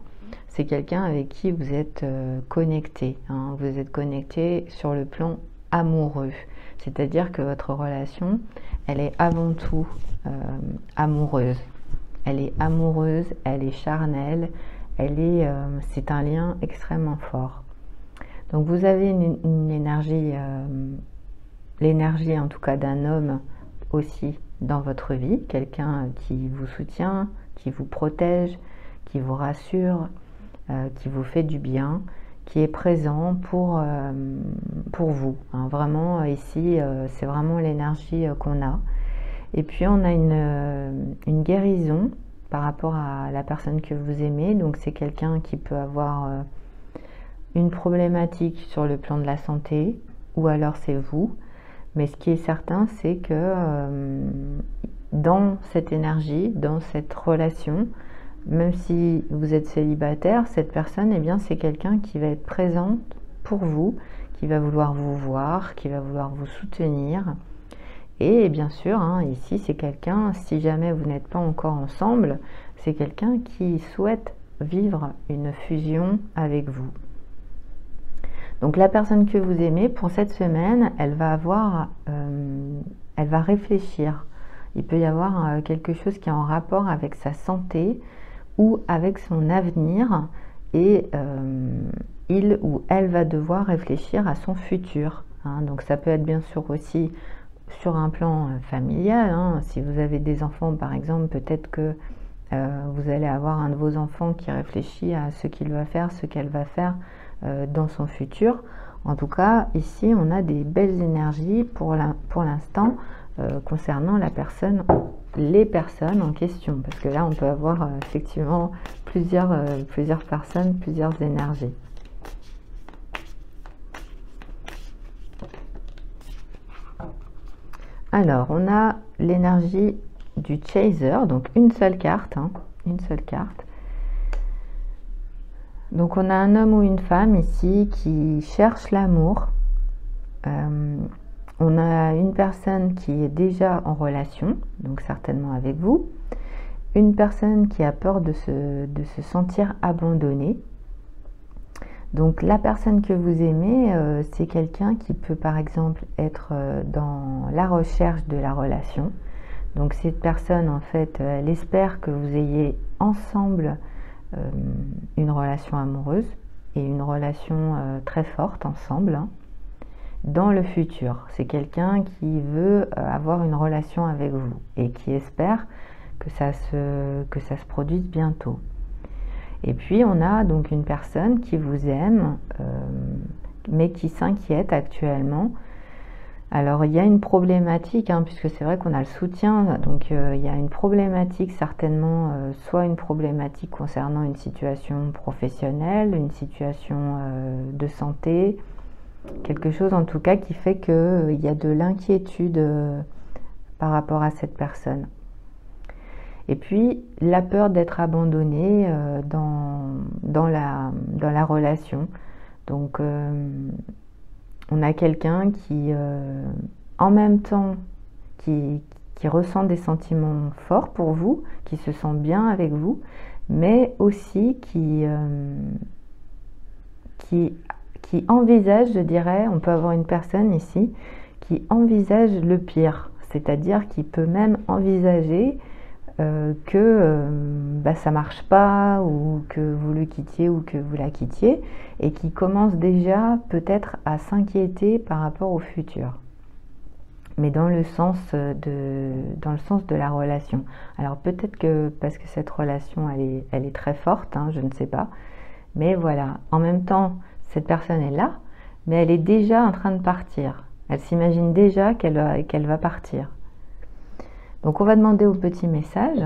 Speaker 1: C'est quelqu'un avec qui vous êtes connecté, hein. Vous êtes connecté sur le plan amoureux. C'est-à-dire que votre relation, elle est avant tout amoureuse. Elle est amoureuse, elle est charnelle, c'est un lien extrêmement fort. Donc vous avez une énergie, l'énergie en tout cas d'un homme aussi dans votre vie, quelqu'un qui vous soutient, qui vous protège, qui vous rassure, qui vous fait du bien, qui est présent pour vous, hein. Vraiment ici c'est vraiment l'énergie qu'on a. Et puis on a une guérison par rapport à la personne que vous aimez. Donc c'est quelqu'un qui peut avoir une problématique sur le plan de la santé, ou alors c'est vous. Mais ce qui est certain, c'est que dans cette énergie, dans cette relation, même si vous êtes célibataire, cette personne, eh bien, c'est quelqu'un qui va être présente pour vous, qui va vouloir vous voir, qui va vouloir vous soutenir. Et bien sûr, hein, ici, c'est quelqu'un, si jamais vous n'êtes pas encore ensemble, c'est quelqu'un qui souhaite vivre une fusion avec vous. Donc la personne que vous aimez, pour cette semaine, elle va réfléchir. Il peut y avoir quelque chose qui est en rapport avec sa santé ou avec son avenir, et il ou elle va devoir réfléchir à son futur. Hein. Donc ça peut être bien sûr aussi sur un plan familial. Hein. Si vous avez des enfants par exemple, peut-être que vous allez avoir un de vos enfants qui réfléchit à ce qu'il va faire, ce qu'elle va faire dans son futur. En tout cas, ici, on a des belles énergies pour l'instant concernant les personnes en question. Parce que là, on peut avoir effectivement plusieurs personnes, plusieurs énergies. Alors, on a l'énergie du Chaser, donc une seule carte, hein, une seule carte. Donc on a un homme ou une femme ici qui cherche l'amour. On a une personne qui est déjà en relation, donc certainement avec vous. Une personne qui a peur de se sentir abandonnée. Donc la personne que vous aimez, c'est quelqu'un qui peut par exemple être dans la recherche de la relation. Donc cette personne, en fait, elle espère que vous ayez ensemble une relation amoureuse et une relation très forte ensemble, hein, dans le futur. C'est quelqu'un qui veut avoir une relation avec vous et qui espère que ça se produise bientôt. Et puis on a donc une personne qui vous aime mais qui s'inquiète actuellement. Alors il y a une problématique, hein, puisque c'est vrai qu'on a le soutien, donc il y a une problématique certainement, soit une problématique concernant une situation professionnelle, une situation de santé, quelque chose en tout cas qui fait qu'il y a de l'inquiétude par rapport à cette personne. Et puis la peur d'être abandonné dans la relation. Donc on a quelqu'un qui, en même temps, qui ressent des sentiments forts pour vous, qui se sent bien avec vous, mais aussi qui envisage, je dirais, on peut avoir une personne ici, qui envisage le pire, c'est-à-dire qui peut même envisager que ça marche pas, ou que vous le quittiez ou que vous la quittiez, et qui commence déjà peut-être à s'inquiéter par rapport au futur, mais dans le sens de la relation. Alors peut-être que parce que cette relation elle est très forte, hein, je ne sais pas, mais voilà, en même temps cette personne est là, mais elle est déjà en train de partir, elle s'imagine déjà qu'elle va partir. Donc on va demander au petit message.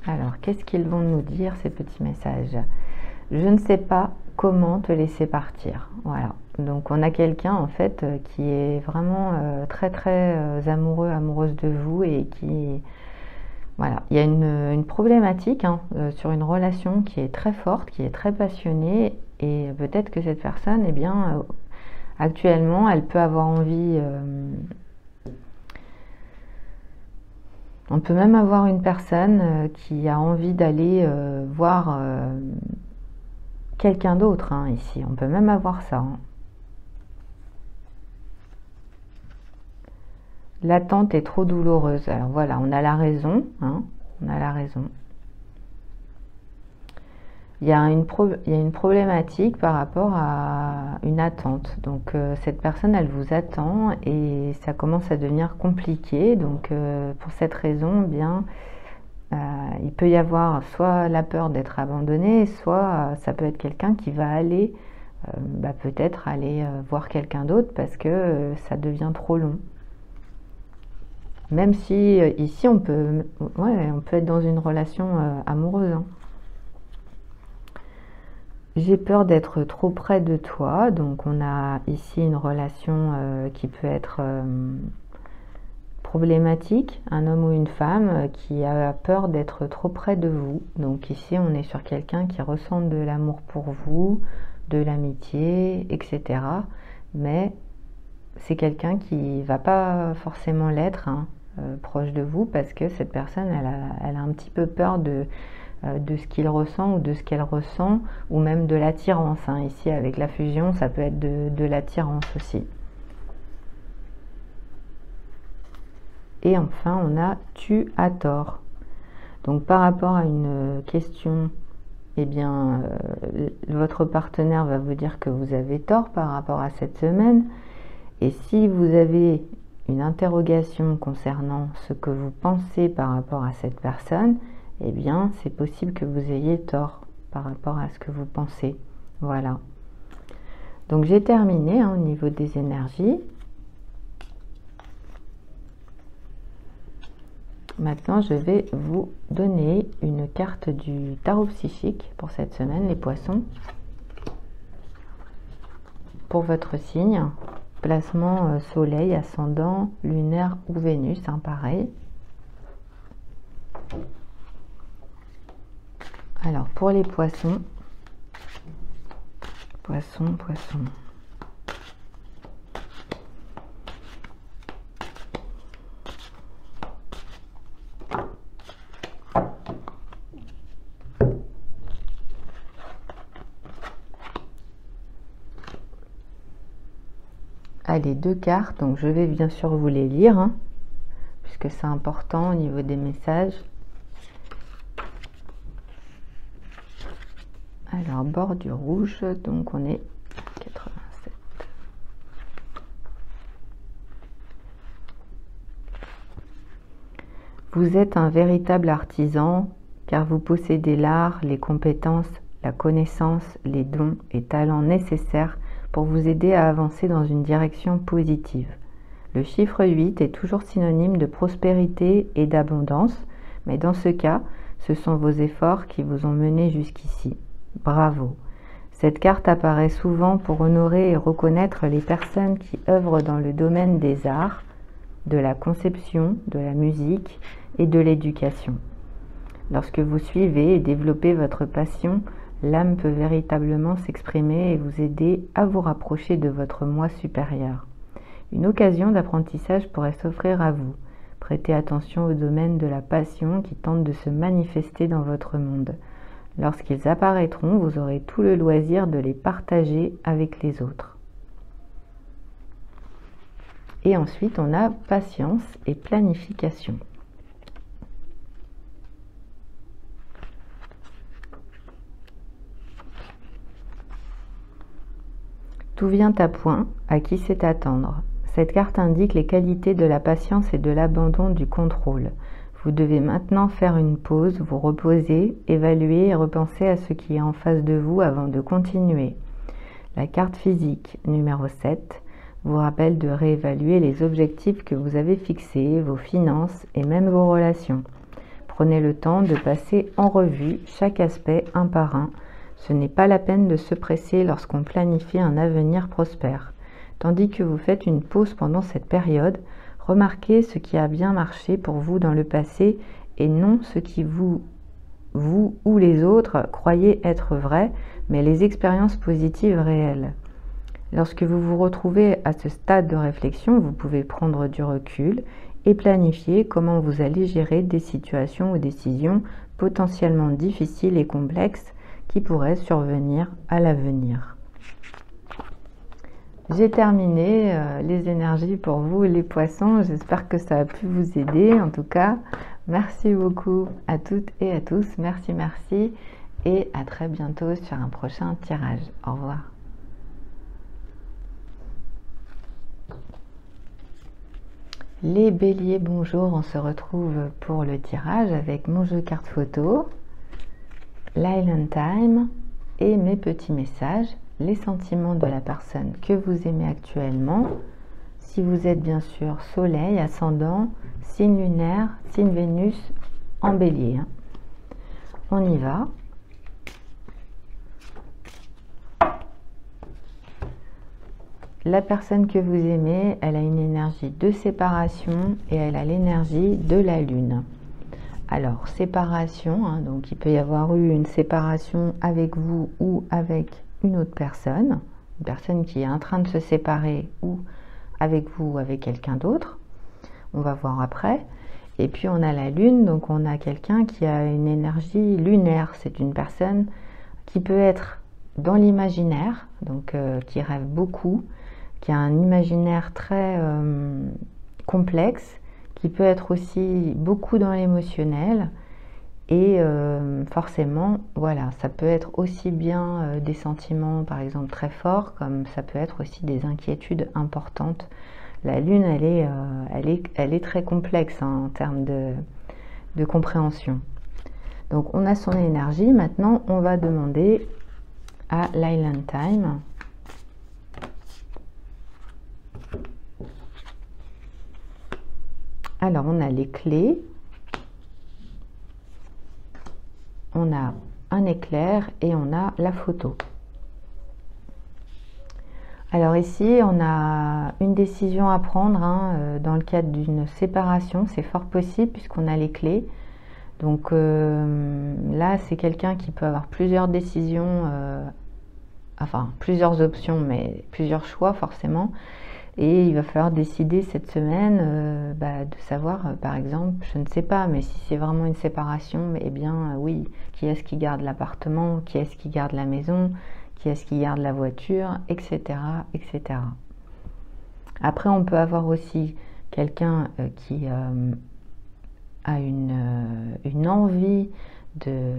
Speaker 1: Alors, qu'est-ce qu'ils vont nous dire, ces petits messages? Je ne sais pas comment te laisser partir. Voilà. Donc on a quelqu'un en fait qui est vraiment très très amoureux, amoureuse de vous, et qui... Voilà, il y a une problématique, hein, sur une relation qui est très forte, qui est très passionnée, et peut-être que cette personne, eh bien, actuellement, elle peut avoir envie... on peut même avoir une personne qui a envie d'aller voir quelqu'un d'autre, hein, ici. On peut même avoir ça, hein. L'attente est trop douloureuse. Alors voilà, on a la raison, hein, on a la raison. Il y a une problématique par rapport à une attente. Donc cette personne, elle vous attend et ça commence à devenir compliqué. Donc pour cette raison, eh bien, il peut y avoir soit la peur d'être abandonné, soit ça peut être quelqu'un qui va aller, peut-être aller voir quelqu'un d'autre parce que ça devient trop long. Même si ici on peut être dans une relation amoureuse, hein. J'ai peur d'être trop près de toi, donc on a ici une relation qui peut être problématique, un homme ou une femme qui a peur d'être trop près de vous. Donc ici, on est sur quelqu'un qui ressent de l'amour pour vous, de l'amitié, etc. Mais c'est quelqu'un qui ne va pas forcément l'être proche de vous, parce que cette personne, elle a un petit peu peur de ce qu'il ressent ou de ce qu'elle ressent, ou même de l'attirance. Ici, avec la fusion, ça peut être de l'attirance aussi. Et enfin, on a « tu as tort ». Donc, par rapport à une question, eh bien, votre partenaire va vous dire que vous avez tort par rapport à cette semaine. Et si vous avez une interrogation concernant ce que vous pensez par rapport à cette personne, eh bien, c'est possible que vous ayez tort par rapport à ce que vous pensez. Voilà. Donc, j'ai terminé au niveau des énergies. Maintenant, je vais vous donner une carte du tarot psychique pour cette semaine, les poissons. Pour votre signe, placement soleil, ascendant, lunaire ou Vénus, pareil. Alors, pour les poissons, poissons. Allez, 2 cartes, donc je vais bien sûr vous les lire, puisque c'est important au niveau des messages. Alors, bord du rouge, donc on est 87. Vous êtes un véritable artisan, car vous possédez l'art, les compétences, la connaissance, les dons et talents nécessaires pour vous aider à avancer dans une direction positive. Le chiffre 8 est toujours synonyme de prospérité et d'abondance, mais dans ce cas, ce sont vos efforts qui vous ont mené jusqu'ici. Bravo! Cette carte apparaît souvent pour honorer et reconnaître les personnes qui œuvrent dans le domaine des arts, de la conception, de la musique et de l'éducation. Lorsque vous suivez et développez votre passion, l'âme peut véritablement s'exprimer et vous aider à vous rapprocher de votre moi supérieur. Une occasion d'apprentissage pourrait s'offrir à vous. Prêtez attention au domaine de la passion qui tente de se manifester dans votre monde. Lorsqu'ils apparaîtront, vous aurez tout le loisir de les partager avec les autres. Et ensuite, on a patience et planification. Tout vient à point, à qui sait attendre. Cette carte indique les qualités de la patience et de l'abandon du contrôle. Vous devez maintenant faire une pause, vous reposer, évaluer et repenser à ce qui est en face de vous avant de continuer. La carte physique numéro 7 vous rappelle de réévaluer les objectifs que vous avez fixés, vos finances et même vos relations. Prenez le temps de passer en revue chaque aspect un par un. Ce n'est pas la peine de se presser lorsqu'on planifie un avenir prospère. Tandis que vous faites une pause pendant cette période, remarquez ce qui a bien marché pour vous dans le passé et non ce qui vous ou les autres croyez être vrai, mais les expériences positives réelles. Lorsque vous vous retrouvez à ce stade de réflexion, vous pouvez prendre du recul et planifier comment vous allez gérer des situations ou décisions potentiellement difficiles et complexes qui pourraient survenir à l'avenir. J'ai terminé les énergies pour vous les poissons. J'espère que ça a pu vous aider. En tout cas, merci beaucoup à toutes et à tous. Merci et à très bientôt sur un prochain tirage. Au revoir. Les béliers, bonjour. On se retrouve pour le tirage avec mon jeu carte photo, l'Island Time et mes petits messages. Les sentiments de la personne que vous aimez actuellement. Si vous êtes bien sûr soleil, ascendant, signe lunaire, signe Vénus en bélier. On y va. la personne que vous aimez, elle a une énergie de séparation et elle a l'énergie de la lune. Alors, séparation, hein, donc il peut y avoir eu une séparation avec vous ou avec une autre personne, une personne qui est en train de se séparer ou avec vous ou avec quelqu'un d'autre. On va voir après. Et puis on a la lune, donc on a quelqu'un qui a une énergie lunaire. C'est une personne qui peut être dans l'imaginaire, donc qui rêve beaucoup, qui a un imaginaire très complexe, qui peut être aussi beaucoup dans l'émotionnel. Et forcément, voilà, ça peut être aussi bien des sentiments, par exemple, très forts, comme ça peut être aussi des inquiétudes importantes. La lune, elle est très complexe hein, en termes de compréhension. Donc, on a son énergie. Maintenant, on va demander à l'Island Time. Alors, on a les clés. On a un éclair et on a la photo. Alors ici, on a une décision à prendre hein, dans le cadre d'une séparation. C'est fort possible puisqu'on a les clés. Donc là, c'est quelqu'un qui peut avoir plusieurs décisions, enfin plusieurs options, mais plusieurs choix forcément. Et il va falloir décider cette semaine de savoir, par exemple, je ne sais pas, mais si c'est vraiment une séparation, eh bien oui, qui est-ce qui garde l'appartement, qui est-ce qui garde la maison, qui est-ce qui garde la voiture, etc., etc. Après, on peut avoir aussi quelqu'un qui a une envie de...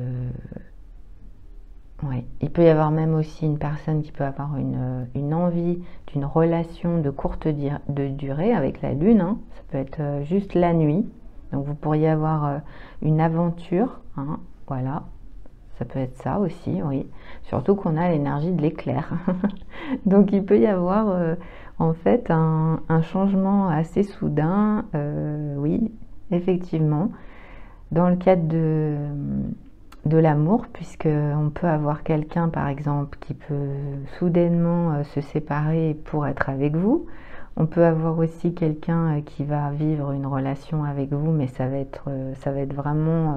Speaker 1: Ouais. Il peut y avoir même aussi une personne qui peut avoir une envie d'une relation de courte durée avec la lune. Hein. Ça peut être juste la nuit. Donc vous pourriez avoir une aventure. Hein. Voilà. Ça peut être ça aussi, oui. Surtout qu'on a l'énergie de l'éclair. Donc il peut y avoir en fait un changement assez soudain. Oui, effectivement. Dans le cadre de l'amour, puisqu'on peut avoir quelqu'un par exemple qui peut soudainement se séparer pour être avec vous. On peut avoir aussi quelqu'un qui va vivre une relation avec vous, mais ça va être vraiment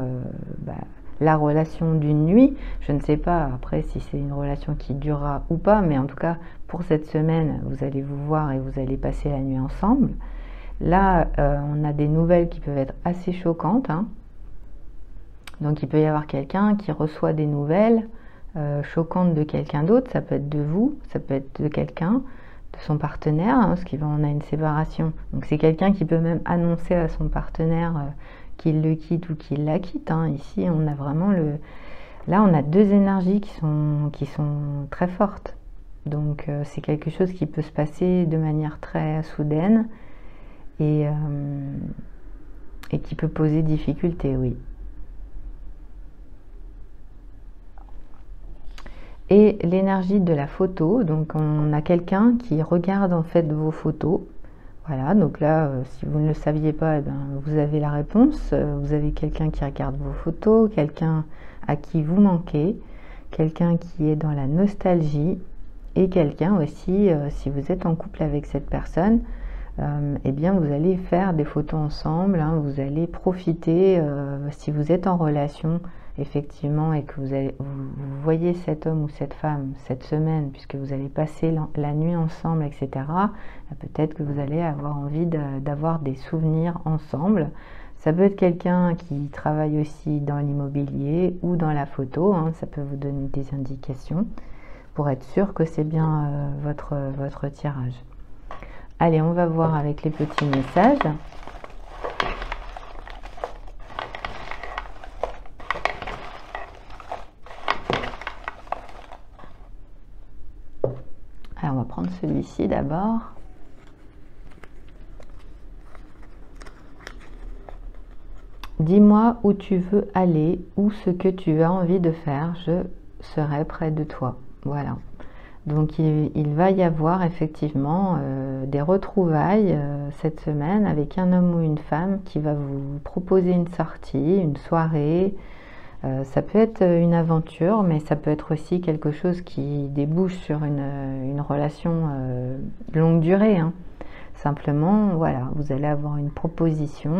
Speaker 1: la relation d'une nuit. Je ne sais pas après si c'est une relation qui durera ou pas, mais en tout cas pour cette semaine vous allez vous voir et vous allez passer la nuit ensemble. Là on a des nouvelles qui peuvent être assez choquantes hein. Donc il peut y avoir quelqu'un qui reçoit des nouvelles choquantes de quelqu'un d'autre. Ça peut être de vous, ça peut être de quelqu'un, de son partenaire, hein, parce qu'on a une séparation. Donc c'est quelqu'un qui peut même annoncer à son partenaire qu'il le quitte ou qu'il la quitte. Hein. Ici on a vraiment là on a deux énergies qui sont très fortes. Donc c'est quelque chose qui peut se passer de manière très soudaine et qui peut poser difficulté, oui. Et l'énergie de la photo, donc on a quelqu'un qui regarde en fait vos photos. Voilà, donc là, si vous ne le saviez pas, eh bien, vous avez la réponse. Vous avez quelqu'un qui regarde vos photos, quelqu'un à qui vous manquez, quelqu'un qui est dans la nostalgie et quelqu'un aussi, si vous êtes en couple avec cette personne, eh bien vous allez faire des photos ensemble, hein, vous allez profiter, si vous êtes en relation effectivement et que vous voyez cet homme ou cette femme cette semaine, puisque vous allez passer la nuit ensemble, etc., peut-être que vous allez avoir envie d'avoir des souvenirs ensemble. Ça peut être quelqu'un qui travaille aussi dans l'immobilier ou dans la photo, hein, ça peut vous donner des indications pour être sûr que c'est bien votre tirage. Allez, on va voir avec les petits messages. Alors, on va prendre celui-ci d'abord. Dis-moi où tu veux aller ou ce que tu as envie de faire, je serai près de toi. Voilà. Donc il va y avoir effectivement des retrouvailles cette semaine avec un homme ou une femme qui va vous proposer une sortie, une soirée, Ça peut être une aventure, mais ça peut être aussi quelque chose qui débouche sur une relation longue durée, hein. Simplement, voilà, vous allez avoir une proposition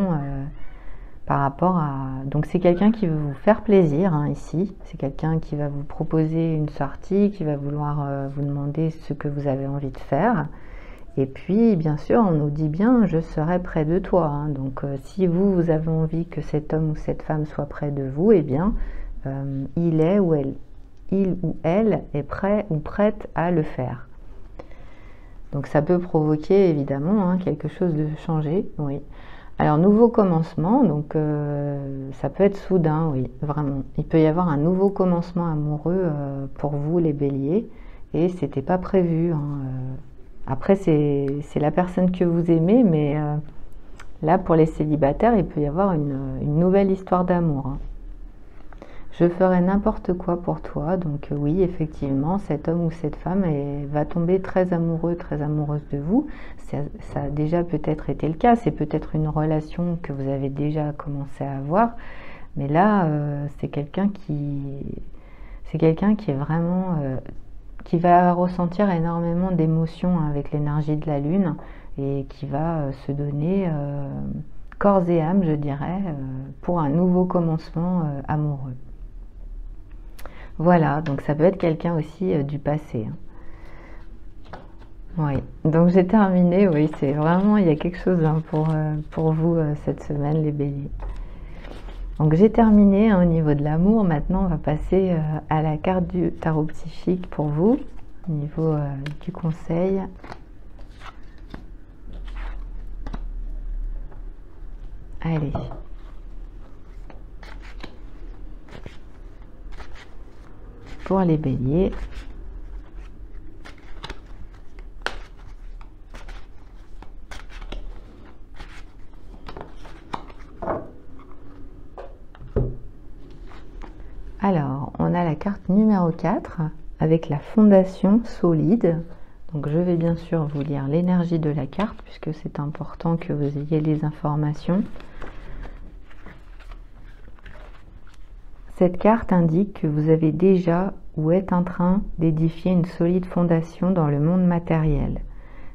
Speaker 1: par rapport à... Donc c'est quelqu'un qui veut vous faire plaisir, hein, ici. C'est quelqu'un qui va vous proposer une sortie, qui va vouloir vous demander ce que vous avez envie de faire. Et puis, bien sûr, on nous dit bien, je serai près de toi, hein. Donc, si vous avez envie que cet homme ou cette femme soit près de vous, eh bien, il ou elle est prêt ou prête à le faire. Donc, ça peut provoquer, évidemment, hein, quelque chose de changé, oui. Alors, nouveau commencement, donc, ça peut être soudain, oui, vraiment. Il peut y avoir un nouveau commencement amoureux pour vous, les béliers, et c'était pas prévu, hein. Après, c'est la personne que vous aimez, mais là, pour les célibataires, il peut y avoir une nouvelle histoire d'amour, hein. Je ferai n'importe quoi pour toi. Donc oui, effectivement, cet homme ou cette femme va tomber très amoureux, très amoureuse de vous. Ça a déjà peut-être été le cas. C'est peut-être une relation que vous avez déjà commencé à avoir. Mais là, c'est quelqu'un qui est vraiment... qui va ressentir énormément d'émotions avec l'énergie de la lune et qui va se donner corps et âme, je dirais, pour un nouveau commencement amoureux. Voilà, donc ça peut être quelqu'un aussi du passé, hein. Oui, donc j'ai terminé, oui, c'est vraiment, il y a quelque chose, hein, pour vous cette semaine, les béliers. Donc j'ai terminé, hein, au niveau de l'amour. Maintenant, on va passer à la carte du tarot psychique pour vous, au niveau du conseil. Allez. Pour les béliers. Alors, on a la carte numéro 4 avec la fondation solide. Donc, je vais bien sûr vous lire l'énergie de la carte puisque c'est important que vous ayez les informations. Cette carte indique que vous avez déjà ou êtes en train d'édifier une solide fondation dans le monde matériel.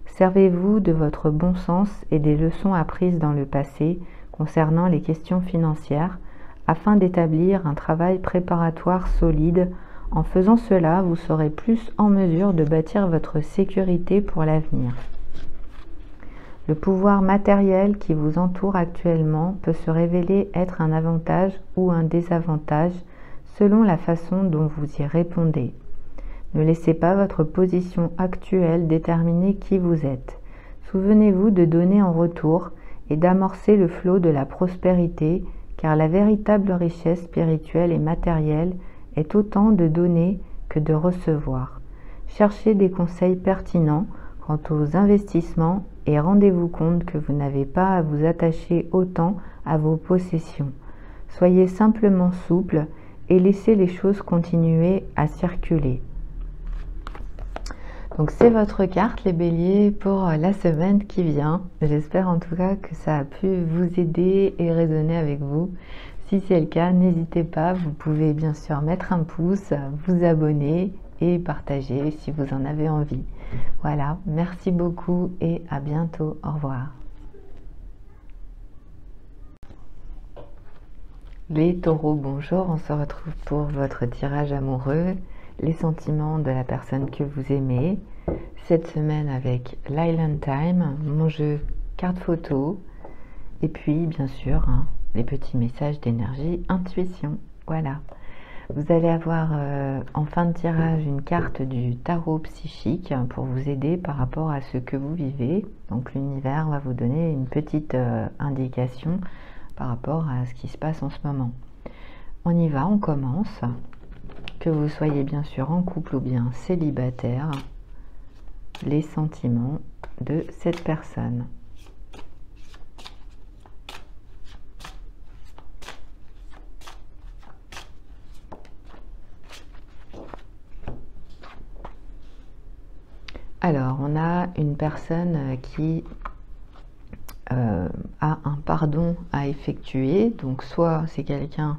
Speaker 1: Servez-vous de votre bon sens et des leçons apprises dans le passé concernant les questions financières afin d'établir un travail préparatoire solide. En faisant cela, vous serez plus en mesure de bâtir votre sécurité pour l'avenir. Le pouvoir matériel qui vous entoure actuellement peut se révéler être un avantage ou un désavantage selon la façon dont vous y répondez. Ne laissez pas votre position actuelle déterminer qui vous êtes. Souvenez-vous de donner en retour et d'amorcer le flot de la prospérité, car la véritable richesse spirituelle et matérielle est autant de donner que de recevoir. Cherchez des conseils pertinents quant aux investissements et rendez-vous compte que vous n'avez pas à vous attacher autant à vos possessions. Soyez simplement souple et laissez les choses continuer à circuler. Donc c'est votre carte, les béliers, pour la semaine qui vient. J'espère en tout cas que ça a pu vous aider et résonner avec vous. Si c'est le cas, n'hésitez pas, vous pouvez bien sûr mettre un pouce, vous abonner et partager si vous en avez envie. Voilà, merci beaucoup et à bientôt. Au revoir. Les taureaux, bonjour, on se retrouve pour votre tirage amoureux, les sentiments de la personne que vous aimez. Cette semaine avec l'Island Time, mon jeu carte photo, et puis bien sûr, hein, les petits messages d'énergie, intuition. Voilà. Vous allez avoir en fin de tirage une carte du tarot psychique pour vous aider par rapport à ce que vous vivez. Donc l'univers va vous donner une petite indication par rapport à ce qui se passe en ce moment. On y va, on commence. Que vous soyez bien sûr en couple ou bien célibataire, les sentiments de cette personne. Alors, on a une personne qui a un pardon à effectuer. Donc, soit c'est quelqu'un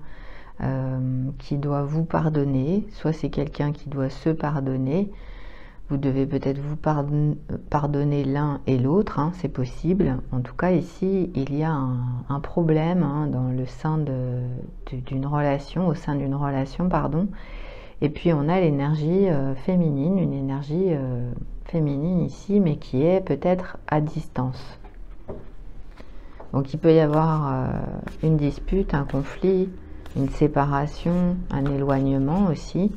Speaker 1: qui doit vous pardonner, soit c'est quelqu'un qui doit se pardonner. Vous devez peut-être vous pardonner l'un et l'autre, hein, c'est possible. En tout cas, ici, il y a un problème hein, dans le sein d'une relation, au sein d'une relation, pardon. Et puis, on a l'énergie féminine, une énergie féminine ici, mais qui est peut-être à distance. Donc, il peut y avoir une dispute, un conflit, une séparation, un éloignement aussi.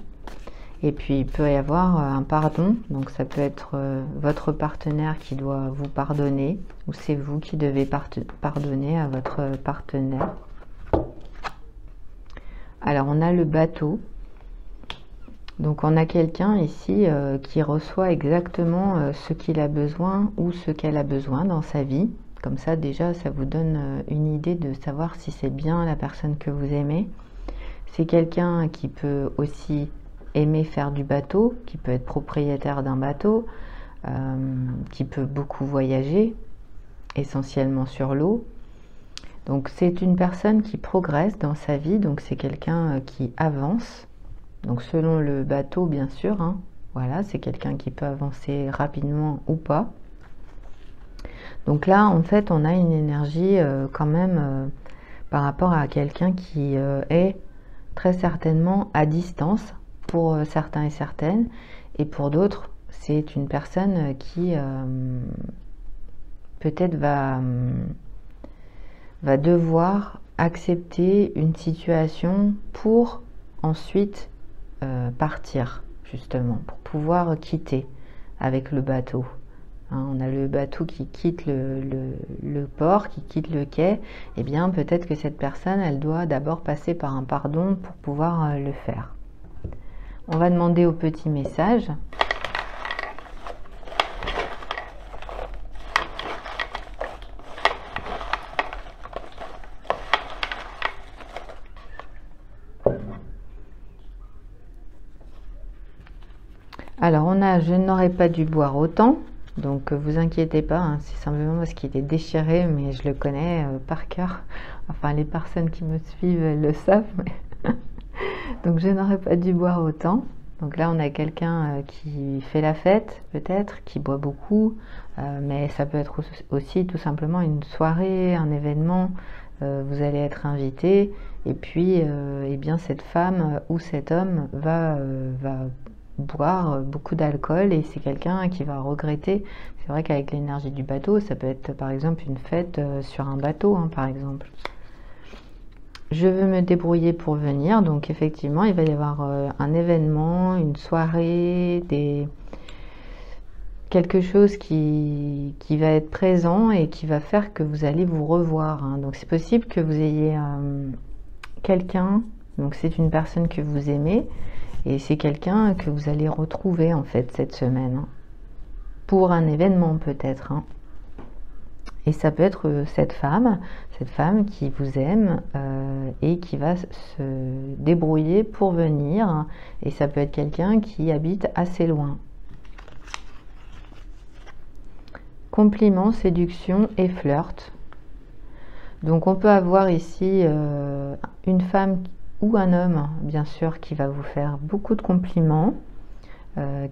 Speaker 1: Et puis il peut y avoir un pardon, donc ça peut être votre partenaire qui doit vous pardonner, ou c'est vous qui devez pardonner à votre partenaire. Alors on a le bateau, donc on a quelqu'un ici qui reçoit exactement ce qu'il a besoin ou ce qu'elle a besoin dans sa vie. Comme ça déjà ça vous donne une idée de savoir si c'est bien la personne que vous aimez. C'est quelqu'un qui peut aussi aimer faire du bateau, qui peut être propriétaire d'un bateau, qui peut beaucoup voyager, essentiellement sur l'eau. Donc c'est une personne qui progresse dans sa vie, donc c'est quelqu'un qui avance. Donc selon le bateau bien sûr, hein, voilà, c'est quelqu'un qui peut avancer rapidement ou pas. Donc là en fait on a une énergie quand même par rapport à quelqu'un qui est très certainement à distance, pour certains et certaines, et pour d'autres, c'est une personne qui peut-être va devoir accepter une situation pour ensuite partir, justement, pour pouvoir quitter avec le bateau. Hein, on a le bateau qui quitte le port, qui quitte le quai, et bien peut-être que cette personne, elle doit d'abord passer par un pardon pour pouvoir le faire. On va demander au petit message. Alors on a « Je n'aurais pas dû boire autant ». Donc vous inquiétez pas, hein, c'est simplement parce qu'il est déchiré, mais je le connais par cœur. Enfin les personnes qui me suivent le savent. Mais donc je n'aurais pas dû boire autant. Donc là on a quelqu'un qui fait la fête peut-être, qui boit beaucoup, mais ça peut être aussi tout simplement une soirée, un événement, vous allez être invité et puis eh bien cette femme ou cet homme va boire beaucoup d'alcool et c'est quelqu'un qui va regretter. C'est vrai qu'avec l'énergie du bateau, ça peut être par exemple une fête sur un bateau, hein, par exemple. Je veux me débrouiller pour venir, donc effectivement il va y avoir un événement, une soirée, quelque chose qui va être présent et qui va faire que vous allez vous revoir, hein. Donc c'est possible que vous ayez quelqu'un, donc c'est une personne que vous aimez et c'est quelqu'un que vous allez retrouver en fait cette semaine, hein, pour un événement peut-être, hein. Et ça peut être cette femme qui vous aime et qui va se débrouiller pour venir. Et ça peut être quelqu'un qui habite assez loin. Compliments, séduction et flirt. Donc on peut avoir ici une femme ou un homme, bien sûr, qui va vous faire beaucoup de compliments,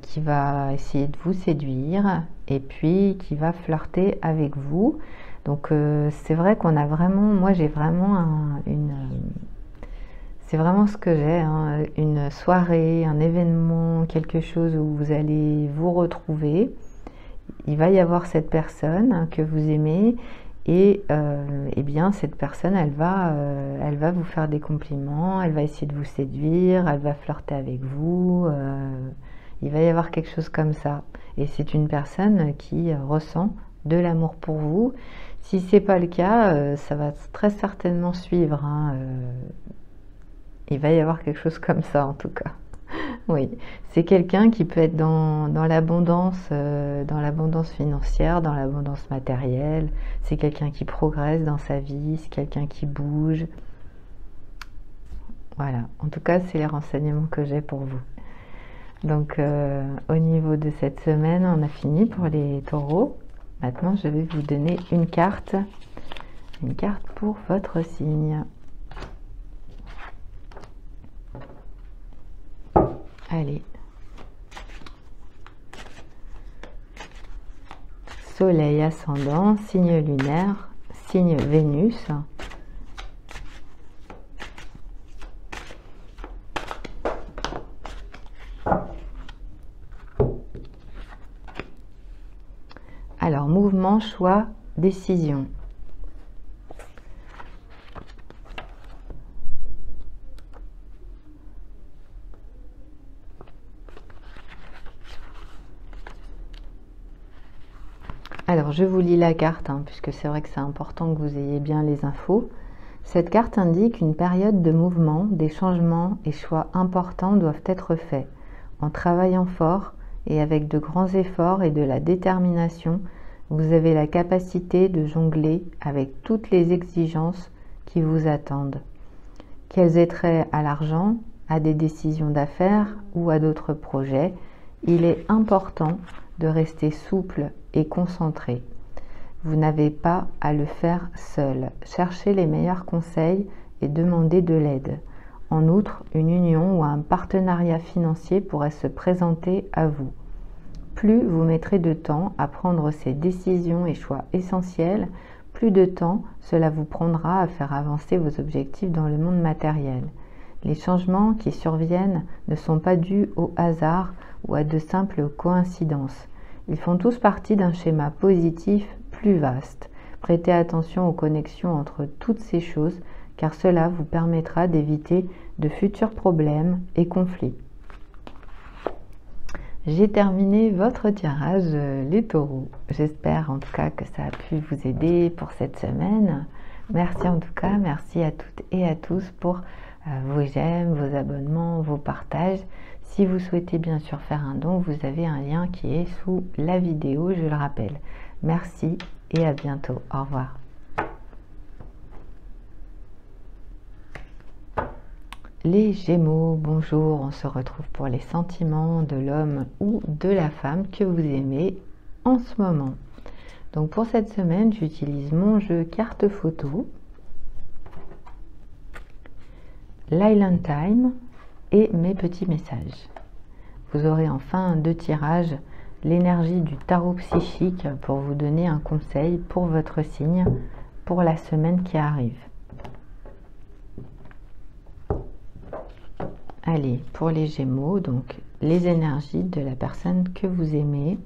Speaker 1: qui va essayer de vous séduire et puis qui va flirter avec vous. Donc c'est vrai qu'on a vraiment, moi j'ai vraiment c'est vraiment ce que j'ai, hein, une soirée, un événement, quelque chose où vous allez vous retrouver. Il va y avoir cette personne que vous aimez et eh bien cette personne elle va vous faire des compliments, elle va essayer de vous séduire, elle va flirter avec vous. Il va y avoir quelque chose comme ça. Et c'est une personne qui ressent de l'amour pour vous. Si c'est pas le cas, ça va très certainement suivre, hein. Il va y avoir quelque chose comme ça en tout cas. Oui, c'est quelqu'un qui peut être dans l'abondance financière, dans l'abondance matérielle. C'est quelqu'un qui progresse dans sa vie, c'est quelqu'un qui bouge. Voilà, en tout cas, c'est les renseignements que j'ai pour vous. Donc, au niveau de cette semaine, on a fini pour les taureaux. Maintenant, je vais vous donner une carte pour votre signe. Allez. Soleil ascendant, signe lunaire, signe Vénus. Alors, mouvement, choix, décision. Alors, je vous lis la carte, puisque c'est vrai que c'est important que vous ayez bien les infos. Cette carte indique une période de mouvement, des changements et choix importants doivent être faits. En travaillant fort et avec de grands efforts et de la détermination, vous avez la capacité de jongler avec toutes les exigences qui vous attendent. Qu'elles aient trait à l'argent, à des décisions d'affaires ou à d'autres projets, il est important de rester souple et concentré. Vous n'avez pas à le faire seul. Cherchez les meilleurs conseils et demandez de l'aide. En outre, une union ou un partenariat financier pourrait se présenter à vous. Plus vous mettrez de temps à prendre ces décisions et choix essentiels, plus de temps cela vous prendra à faire avancer vos objectifs dans le monde matériel. Les changements qui surviennent ne sont pas dus au hasard ou à de simples coïncidences. Ils font tous partie d'un schéma positif plus vaste. Prêtez attention aux connexions entre toutes ces choses car cela vous permettra d'éviter de futurs problèmes et conflits. J'ai terminé votre tirage, les taureaux. J'espère en tout cas que ça a pu vous aider pour cette semaine. Merci en tout cas, merci à toutes et à tous pour vos j'aime, vos abonnements, vos partages. Si vous souhaitez bien sûr faire un don, vous avez un lien qui est sous la vidéo, je le rappelle. Merci et à bientôt. Au revoir. Les Gémeaux, bonjour, on se retrouve pour les sentiments de l'homme ou de la femme que vous aimez en ce moment. Donc pour cette semaine, j'utilise mon jeu carte photo, l'Island Time et mes petits messages. Vous aurez enfin 2 tirages, l'énergie du tarot psychique pour vous donner un conseil pour votre signe pour la semaine qui arrive. Allez, pour les Gémeaux, donc les énergies de la personne que vous aimez.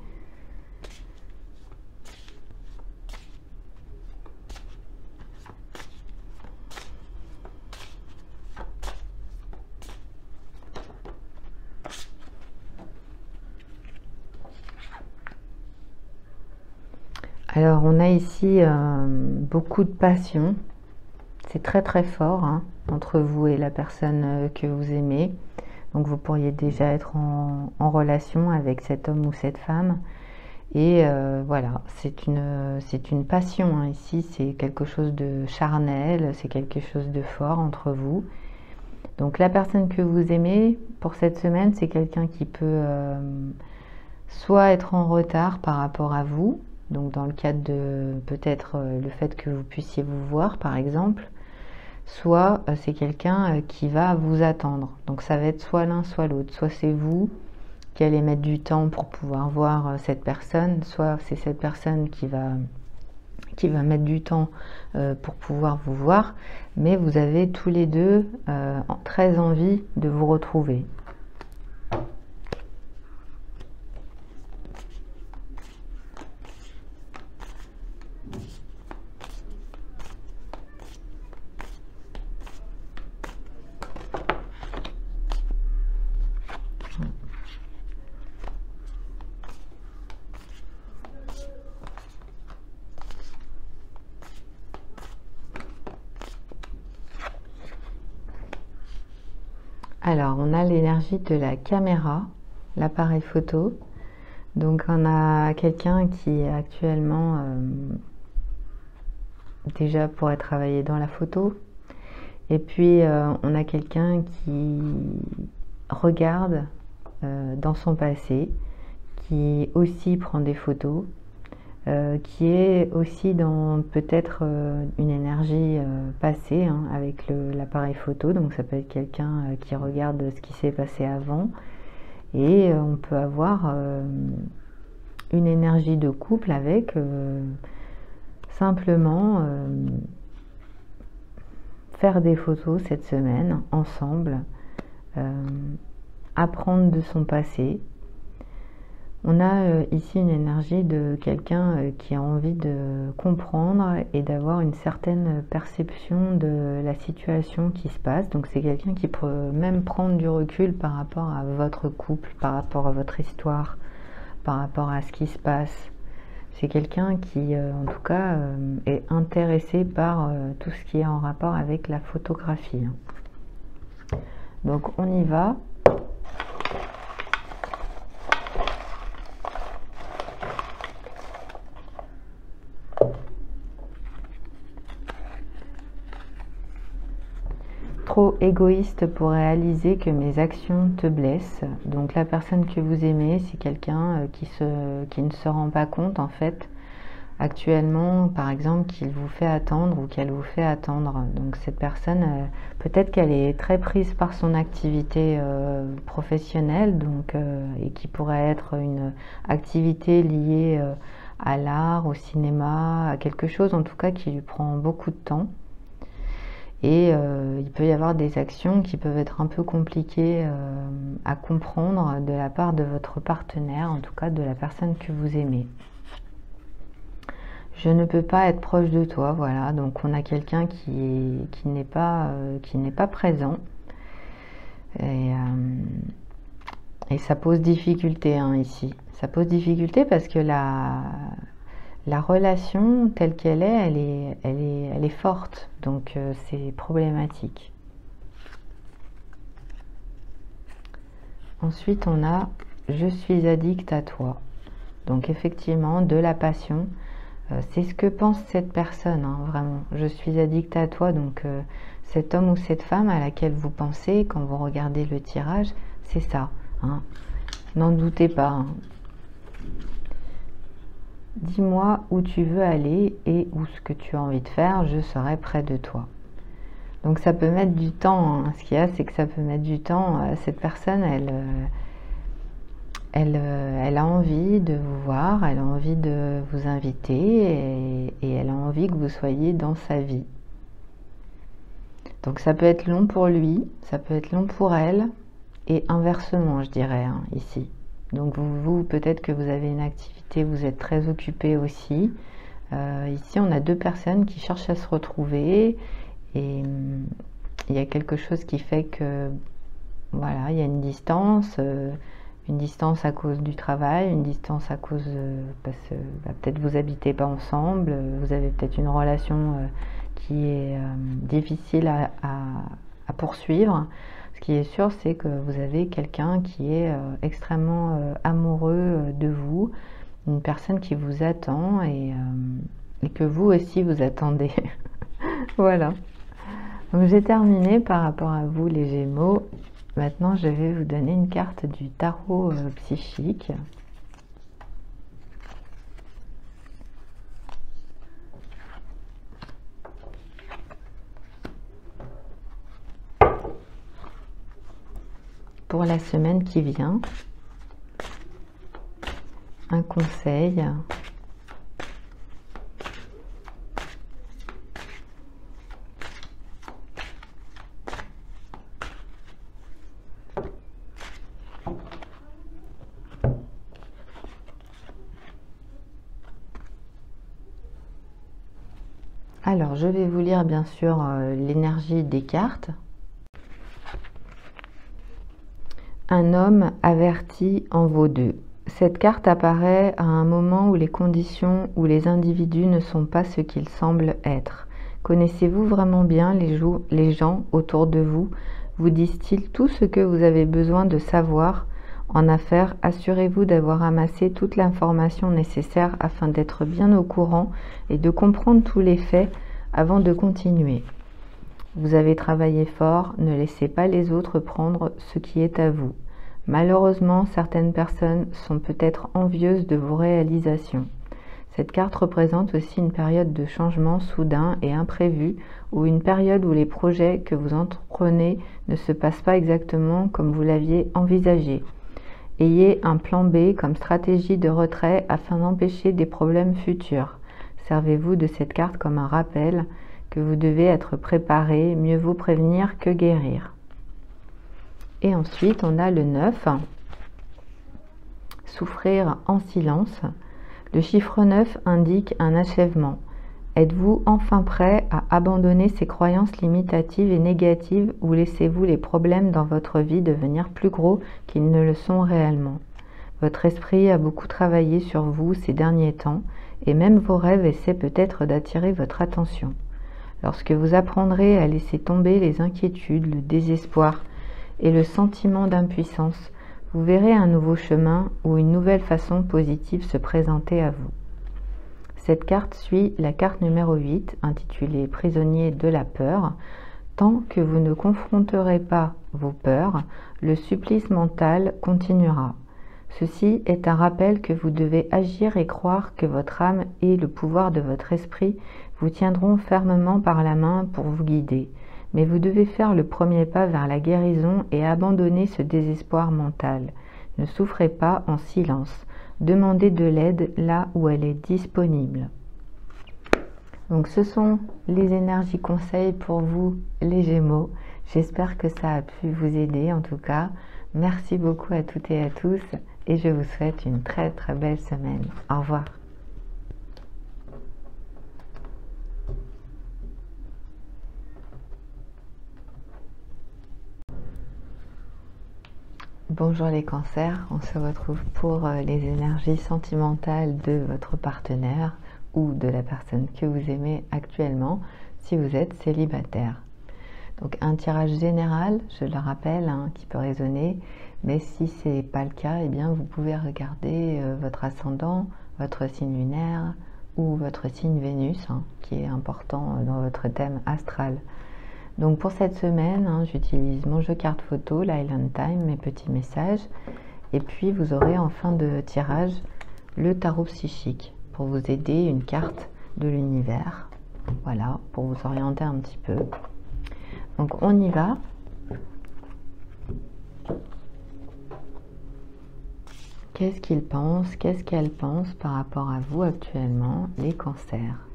Speaker 1: Alors, on a ici beaucoup de passion. C'est très très fort entre vous et la personne que vous aimez. Donc vous pourriez déjà être en relation avec cet homme ou cette femme. Et voilà, c'est une passion. Ici, c'est quelque chose de charnel, c'est quelque chose de fort entre vous. Donc la personne que vous aimez pour cette semaine, c'est quelqu'un qui peut soit être en retard par rapport à vous. Donc dans le cadre de peut-être le fait que vous puissiez vous voir par exemple, soit c'est quelqu'un qui va vous attendre. Donc ça va être soit l'un soit l'autre, soit c'est vous qui allez mettre du temps pour pouvoir voir cette personne, soit c'est cette personne qui va mettre du temps pour pouvoir vous voir, mais vous avez tous les deux très envie de vous retrouver. Alors, on a l'énergie de la caméra, l'appareil photo. Donc, on a quelqu'un qui actuellement déjà pourrait travailler dans la photo. Et puis, on a quelqu'un qui regarde dans son passé, qui aussi prend des photos, qui est aussi dans peut-être une énergie passée avec l'appareil photo. Donc ça peut être quelqu'un qui regarde ce qui s'est passé avant Et on peut avoir une énergie de couple avec simplement faire des photos cette semaine ensemble, apprendre de son passé. On a ici une énergie de quelqu'un qui a envie de comprendre et d'avoir une certaine perception de la situation qui se passe. Donc c'est quelqu'un qui peut même prendre du recul par rapport à votre couple, par rapport à votre histoire, par rapport à ce qui se passe. C'est quelqu'un qui, en tout cas, est intéressé par tout ce qui est en rapport avec la photographie. Donc on y va. Trop égoïste pour réaliser que mes actions te blessent. Donc la personne que vous aimez, c'est quelqu'un qui ne se rend pas compte en fait actuellement, par exemple, qu'il vous fait attendre ou qu'elle vous fait attendre. Donc cette personne, peut-être qu'elle est très prise par son activité professionnelle, donc, et qui pourrait être une activité liée à l'art, au cinéma, à quelque chose en tout cas qui lui prend beaucoup de temps. Et il peut y avoir des actions qui peuvent être un peu compliquées à comprendre de la part de votre partenaire, en tout cas de la personne que vous aimez. Je ne peux pas être proche de toi, voilà. Donc on a quelqu'un qui n'est pas présent. Et ça pose difficulté hein, ici. Ça pose difficulté parce que la relation telle qu'elle est, elle est forte, donc c'est problématique. Ensuite, on a « Je suis addict à toi ». Donc effectivement, de la passion, c'est ce que pense cette personne, hein, vraiment. « Je suis addict à toi », donc cet homme ou cette femme à laquelle vous pensez quand vous regardez le tirage, c'est ça. Hein. N'en doutez pas. Hein. Dis-moi où tu veux aller et où ce que tu as envie de faire, je serai près de toi. Donc ça peut mettre du temps. Hein. Ce qu'il y a, c'est que ça peut mettre du temps. Cette personne, elle a envie de vous voir, elle a envie de vous inviter et elle a envie que vous soyez dans sa vie. Donc ça peut être long pour lui, ça peut être long pour elle et inversement, je dirais, hein, ici. Donc vous peut-être que vous avez une activité, vous êtes très occupé aussi. Ici, on a deux personnes qui cherchent à se retrouver et il y a quelque chose qui fait que, voilà, il y a une distance à cause du travail, une distance à cause, parce que peut-être vous habitez pas ensemble, vous avez peut-être une relation qui est difficile à poursuivre. Ce qui est sûr, c'est que vous avez quelqu'un qui est extrêmement amoureux de vous, une personne qui vous attend et que vous aussi vous attendez. Voilà. Donc j'ai terminé par rapport à vous les Gémeaux. Maintenant, je vais vous donner une carte du tarot psychique. Pour la semaine qui vient, un conseil. Alors, je vais vous lire bien sûr l'énergie des cartes. Un homme averti en vaut deux. Cette carte apparaît à un moment où les conditions ou les individus ne sont pas ce qu'ils semblent être. Connaissez-vous vraiment bien les gens autour de vous? Vous disent-ils tout ce que vous avez besoin de savoir? En affaires, assurez-vous d'avoir amassé toute l'information nécessaire afin d'être bien au courant et de comprendre tous les faits avant de continuer. Vous avez travaillé fort, ne laissez pas les autres prendre ce qui est à vous. Malheureusement, certaines personnes sont peut-être envieuses de vos réalisations. Cette carte représente aussi une période de changement soudain et imprévu, ou une période où les projets que vous entreprenez ne se passent pas exactement comme vous l'aviez envisagé. Ayez un plan B comme stratégie de retrait afin d'empêcher des problèmes futurs. Servez-vous de cette carte comme un rappel que vous devez être préparé, mieux vaut prévenir que guérir. Et ensuite, on a le 9, souffrir en silence. Le chiffre 9 indique un achèvement. Êtes-vous enfin prêt à abandonner ces croyances limitatives et négatives ou laissez-vous les problèmes dans votre vie devenir plus gros qu'ils ne le sont réellement? Votre esprit a beaucoup travaillé sur vous ces derniers temps et même vos rêves essaient peut-être d'attirer votre attention. Lorsque vous apprendrez à laisser tomber les inquiétudes, le désespoir et le sentiment d'impuissance, vous verrez un nouveau chemin ou une nouvelle façon positive se présenter à vous. Cette carte suit la carte numéro 8, intitulée « Prisonnier de la peur ». Tant que vous ne confronterez pas vos peurs, le supplice mental continuera. Ceci est un rappel que vous devez agir et croire que votre âme et le pouvoir de votre esprit vous tiendront fermement par la main pour vous guider. Mais vous devez faire le premier pas vers la guérison et abandonner ce désespoir mental. Ne souffrez pas en silence. Demandez de l'aide là où elle est disponible. Donc ce sont les énergies conseils pour vous les Gémeaux. J'espère que ça a pu vous aider en tout cas. Merci beaucoup à toutes et à tous et je vous souhaite une très très belle semaine. Au revoir. Bonjour les cancers, on se retrouve pour les énergies sentimentales de votre partenaire ou de la personne que vous aimez actuellement si vous êtes célibataire. Donc un tirage général, je le rappelle, hein, qui peut résonner, mais si ce n'est pas le cas, eh bien vous pouvez regarder votre ascendant, votre signe lunaire ou votre signe Vénus, hein, qui est important dans votre thème astral. Donc pour cette semaine, hein, j'utilise mon jeu carte photo, l'Island Time, mes petits messages. Et puis vous aurez en fin de tirage le tarot psychique pour vous aider, une carte de l'univers. Voilà, pour vous orienter un petit peu. Donc on y va. Qu'est-ce qu'il pense, qu'est-ce qu'elle pense par rapport à vous actuellement, les cancers?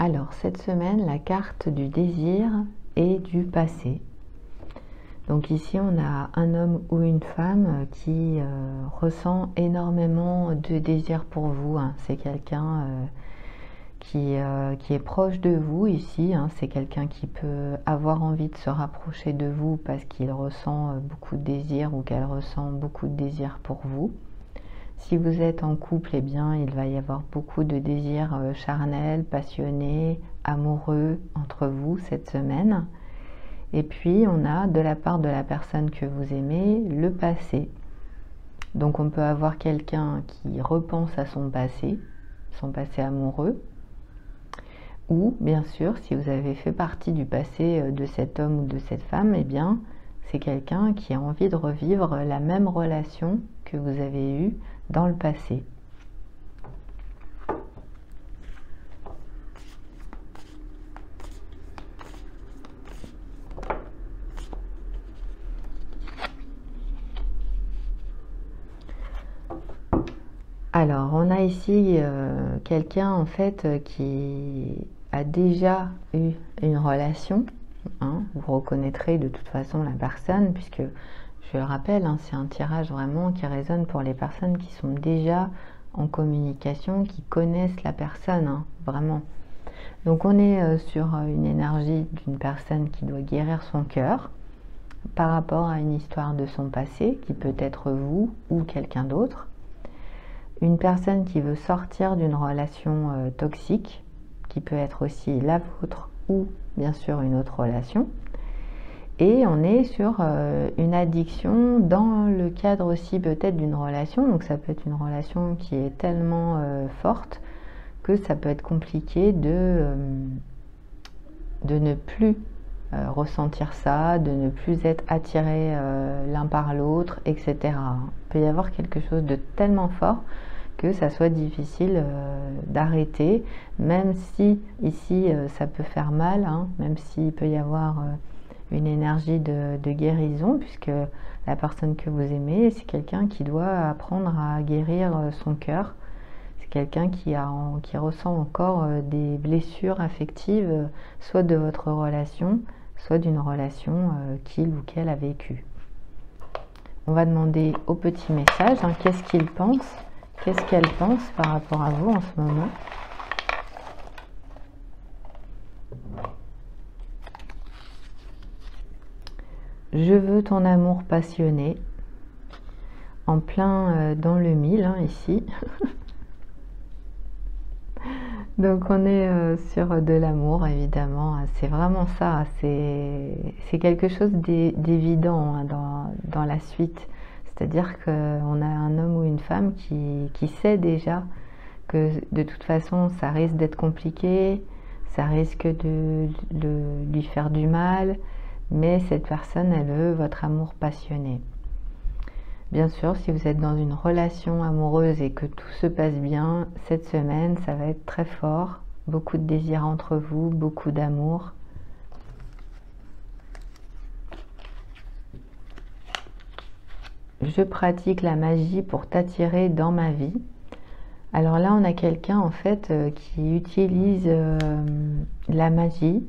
Speaker 1: Alors, cette semaine, la carte du désir et du passé. Donc ici, on a un homme ou une femme qui ressent énormément de désir pour vous. Hein. C'est quelqu'un qui est proche de vous ici. Hein. C'est quelqu'un qui peut avoir envie de se rapprocher de vous parce qu'il ressent beaucoup de désir ou qu'elle ressent beaucoup de désir pour vous. Si vous êtes en couple, eh bien, il va y avoir beaucoup de désirs charnels, passionnés, amoureux entre vous cette semaine. Et puis, on a de la part de la personne que vous aimez, le passé. Donc, on peut avoir quelqu'un qui repense à son passé amoureux. Ou, bien sûr, si vous avez fait partie du passé de cet homme ou de cette femme, eh bien, c'est quelqu'un qui a envie de revivre la même relation que vous avez eue dans le passé. Alors, on a ici quelqu'un en fait qui a déjà eu une relation. Hein, vous reconnaîtrez de toute façon la personne puisque je le rappelle, hein, c'est un tirage vraiment qui résonne pour les personnes qui sont déjà en communication, qui connaissent la personne, hein, vraiment. Donc on est sur une énergie d'une personne qui doit guérir son cœur par rapport à une histoire de son passé, qui peut être vous ou quelqu'un d'autre. Une personne qui veut sortir d'une relation toxique, qui peut être aussi la vôtre ou bien sûr une autre relation. Et on est sur une addiction dans le cadre aussi peut-être d'une relation. Donc ça peut être une relation qui est tellement forte que ça peut être compliqué de ne plus ressentir ça, de ne plus être attiré l'un par l'autre, etc. Il peut y avoir quelque chose de tellement fort que ça soit difficile d'arrêter, même si ici ça peut faire mal, hein, même s'il peut y avoir une énergie de guérison, puisque la personne que vous aimez, c'est quelqu'un qui doit apprendre à guérir son cœur. C'est quelqu'un qui ressent encore des blessures affectives, soit de votre relation, soit d'une relation qu'il ou qu'elle a vécue. On va demander au petit message, hein, qu'est-ce qu'il pense, qu'est-ce qu'elle pense par rapport à vous en ce moment. Je veux ton amour passionné, en plein dans le mille, hein, ici. Donc on est sur de l'amour, évidemment, c'est vraiment ça, c'est quelque chose d'évident, hein, dans la suite. C'est-à-dire qu'on a un homme ou une femme qui sait déjà que de toute façon ça risque d'être compliqué, ça risque de lui faire du mal, mais cette personne, elle veut votre amour passionné. Bien sûr, si vous êtes dans une relation amoureuse et que tout se passe bien, cette semaine, ça va être très fort. Beaucoup de désir entre vous, beaucoup d'amour. Je pratique la magie pour t'attirer dans ma vie. Alors là, on a quelqu'un en fait qui utilise la magie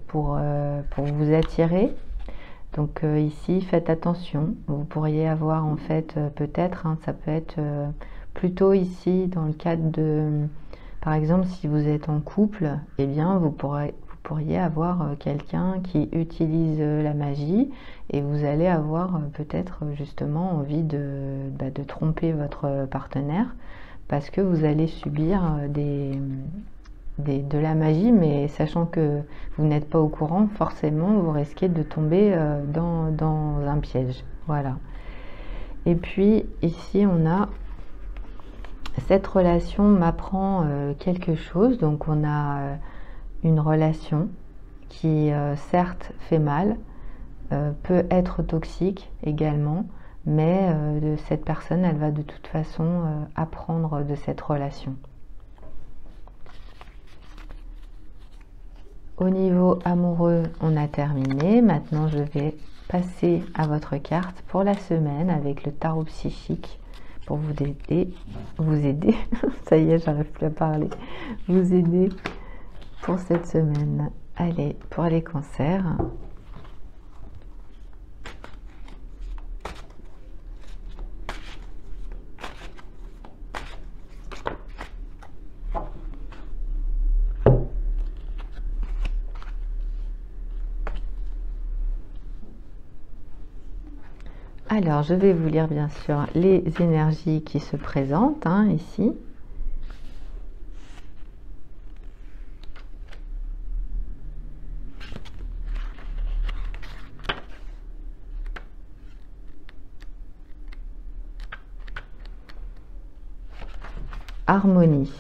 Speaker 1: pour vous attirer. Donc ici, faites attention. Vous pourriez avoir en fait peut-être, hein, ça peut être plutôt ici dans le cadre de, par exemple, si vous êtes en couple, eh bien vous pourriez avoir quelqu'un qui utilise la magie et vous allez avoir peut-être justement envie de tromper votre partenaire parce que vous allez subir de la magie, mais sachant que vous n'êtes pas au courant, forcément vous risquez de tomber dans un piège. Voilà. Et puis ici on a cette relation m'apprend quelque chose. Donc on a une relation qui certes fait mal, peut être toxique également, mais cette personne, elle va de toute façon apprendre de cette relation. Au niveau amoureux, on a terminé. Maintenant, je vais passer à votre carte pour la semaine avec le tarot psychique pour vous aider. Ça y est, j'arrive plus à parler. Vous aider pour cette semaine. Allez, pour les cancers. Alors, je vais vous lire bien sûr les énergies qui se présentent ici. Harmonie.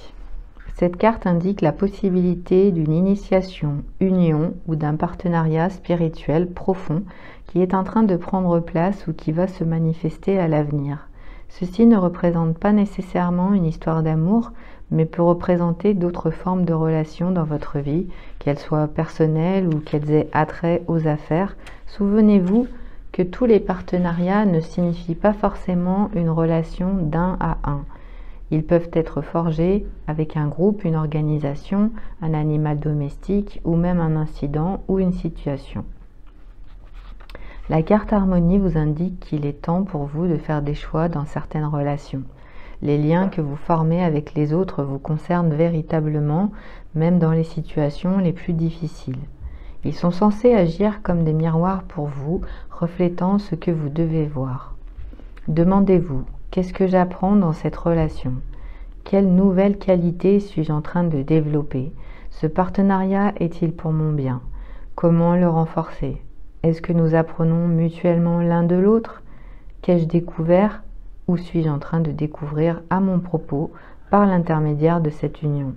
Speaker 1: Cette carte indique la possibilité d'une initiation, union ou d'un partenariat spirituel profond qui est en train de prendre place ou qui va se manifester à l'avenir. Ceci ne représente pas nécessairement une histoire d'amour, mais peut représenter d'autres formes de relations dans votre vie, qu'elles soient personnelles ou qu'elles aient attrait aux affaires. Souvenez-vous que tous les partenariats ne signifient pas forcément une relation d'un à un. Ils peuvent être forgés avec un groupe, une organisation, un animal domestique ou même un incident ou une situation. La carte harmonie vous indique qu'il est temps pour vous de faire des choix dans certaines relations. Les liens que vous formez avec les autres vous concernent véritablement, même dans les situations les plus difficiles. Ils sont censés agir comme des miroirs pour vous, reflétant ce que vous devez voir. Demandez-vous, qu'est-ce que j'apprends dans cette relation? Quelle nouvelle qualité suis-je en train de développer? Ce partenariat est-il pour mon bien? Comment le renforcer? Est-ce que nous apprenons mutuellement l'un de l'autre? Qu'ai-je découvert? Ou suis-je en train de découvrir à mon propos par l'intermédiaire de cette union?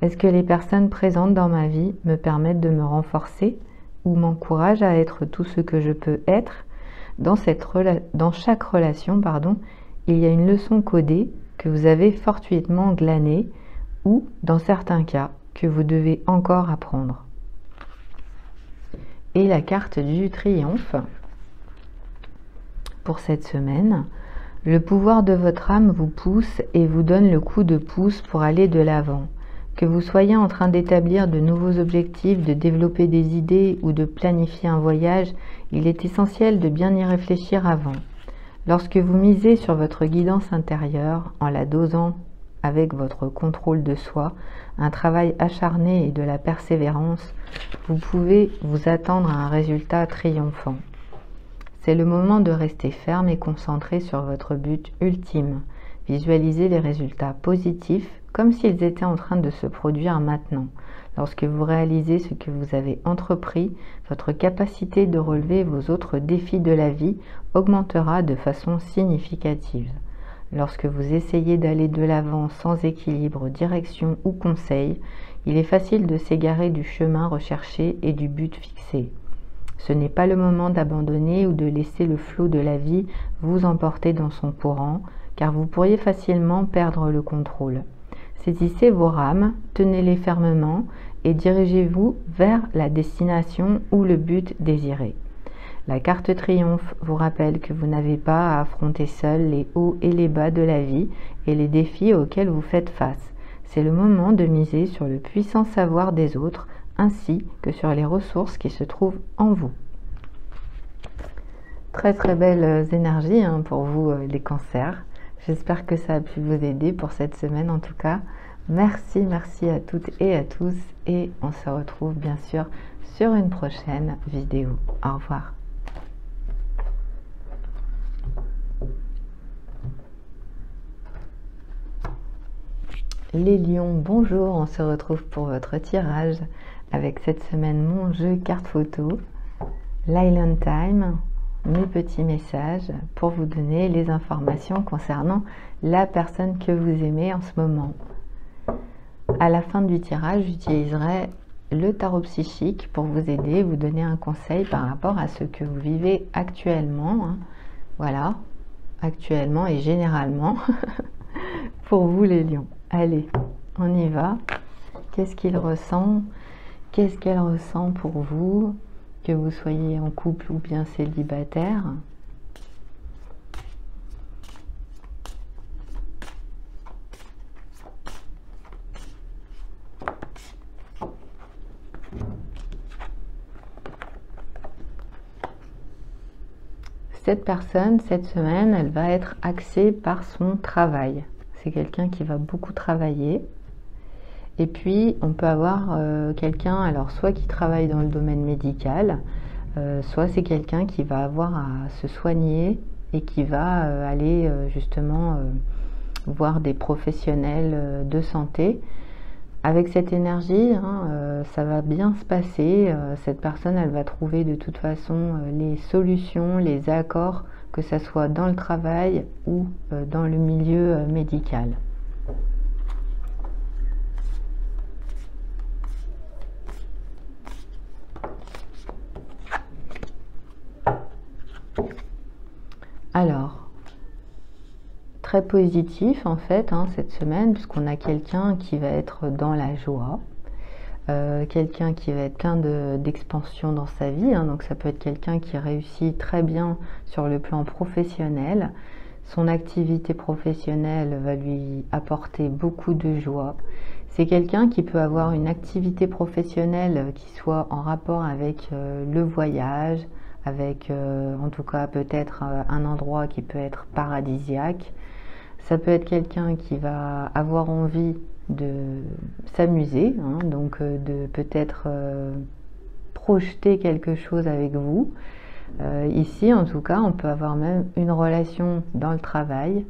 Speaker 1: Est-ce que les personnes présentes dans ma vie me permettent de me renforcer ou m'encouragent à être tout ce que je peux être? Dans chaque relation, il y a une leçon codée que vous avez fortuitement glanées ou, dans certains cas, que vous devez encore apprendre. Et la carte du triomphe pour cette semaine. Le pouvoir de votre âme vous pousse et vous donne le coup de pouce pour aller de l'avant. Que vous soyez en train d'établir de nouveaux objectifs, de développer des idées ou de planifier un voyage, il est essentiel de bien y réfléchir avant. Lorsque vous misez sur votre guidance intérieure, en la dosant avec votre contrôle de soi, un travail acharné et de la persévérance, vous pouvez vous attendre à un résultat triomphant. C'est le moment de rester ferme et concentré sur votre but ultime. Visualisez les résultats positifs comme s'ils étaient en train de se produire maintenant. Lorsque vous réalisez ce que vous avez entrepris, votre capacité de relever vos autres défis de la vie augmentera de façon significative. Lorsque vous essayez d'aller de l'avant sans équilibre, direction ou conseil, il est facile de s'égarer du chemin recherché et du but fixé. Ce n'est pas le moment d'abandonner ou de laisser le flot de la vie vous emporter dans son courant, car vous pourriez facilement perdre le contrôle. Saisissez vos rames, tenez-les fermement et dirigez-vous vers la destination ou le but désiré. La carte triomphe vous rappelle que vous n'avez pas à affronter seul les hauts et les bas de la vie et les défis auxquels vous faites face. C'est le moment de miser sur le puissant savoir des autres ainsi que sur les ressources qui se trouvent en vous. Très très belles énergies pour vous les cancers. J'espère que ça a pu vous aider pour cette semaine en tout cas. Merci à toutes et à tous et on se retrouve bien sûr sur une prochaine vidéo. Au revoir. Les lions, bonjour, on se retrouve pour votre tirage avec cette semaine mon jeu carte photo, l'Island Time, mes petits messages pour vous donner les informations concernant la personne que vous aimez en ce moment. À la fin du tirage, j'utiliserai le tarot psychique pour vous aider, vous donner un conseil par rapport à ce que vous vivez actuellement. Voilà, actuellement et généralement pour vous les lions. Allez, on y va. Qu'est-ce qu'il ressent? Qu'est-ce qu'elle ressent pour vous, que vous soyez en couple ou bien célibataire? Cette personne, cette semaine, elle va être axée par son travail. C'est quelqu'un qui va beaucoup travailler. Et puis, on peut avoir quelqu'un, alors soit qui travaille dans le domaine médical, soit c'est quelqu'un qui va avoir à se soigner et qui va aller justement voir des professionnels de santé. Avec cette énergie, ça va bien se passer. Cette personne, elle va trouver de toute façon les solutions, les accords, que ce soit dans le travail ou dans le milieu médical. Alors, très positif en fait cette semaine, puisqu'on a quelqu'un qui va être dans la joie, quelqu'un qui va être plein d'expansion dans sa vie, donc ça peut être quelqu'un qui réussit très bien sur le plan professionnel. Son activité professionnelle va lui apporter beaucoup de joie. C'est quelqu'un qui peut avoir une activité professionnelle qui soit en rapport avec le voyage, avec en tout cas peut-être un endroit qui peut être paradisiaque. Ça peut être quelqu'un qui va avoir envie de s'amuser, donc de peut-être projeter quelque chose avec vous. Ici, en tout cas, on peut avoir même une relation dans le travail.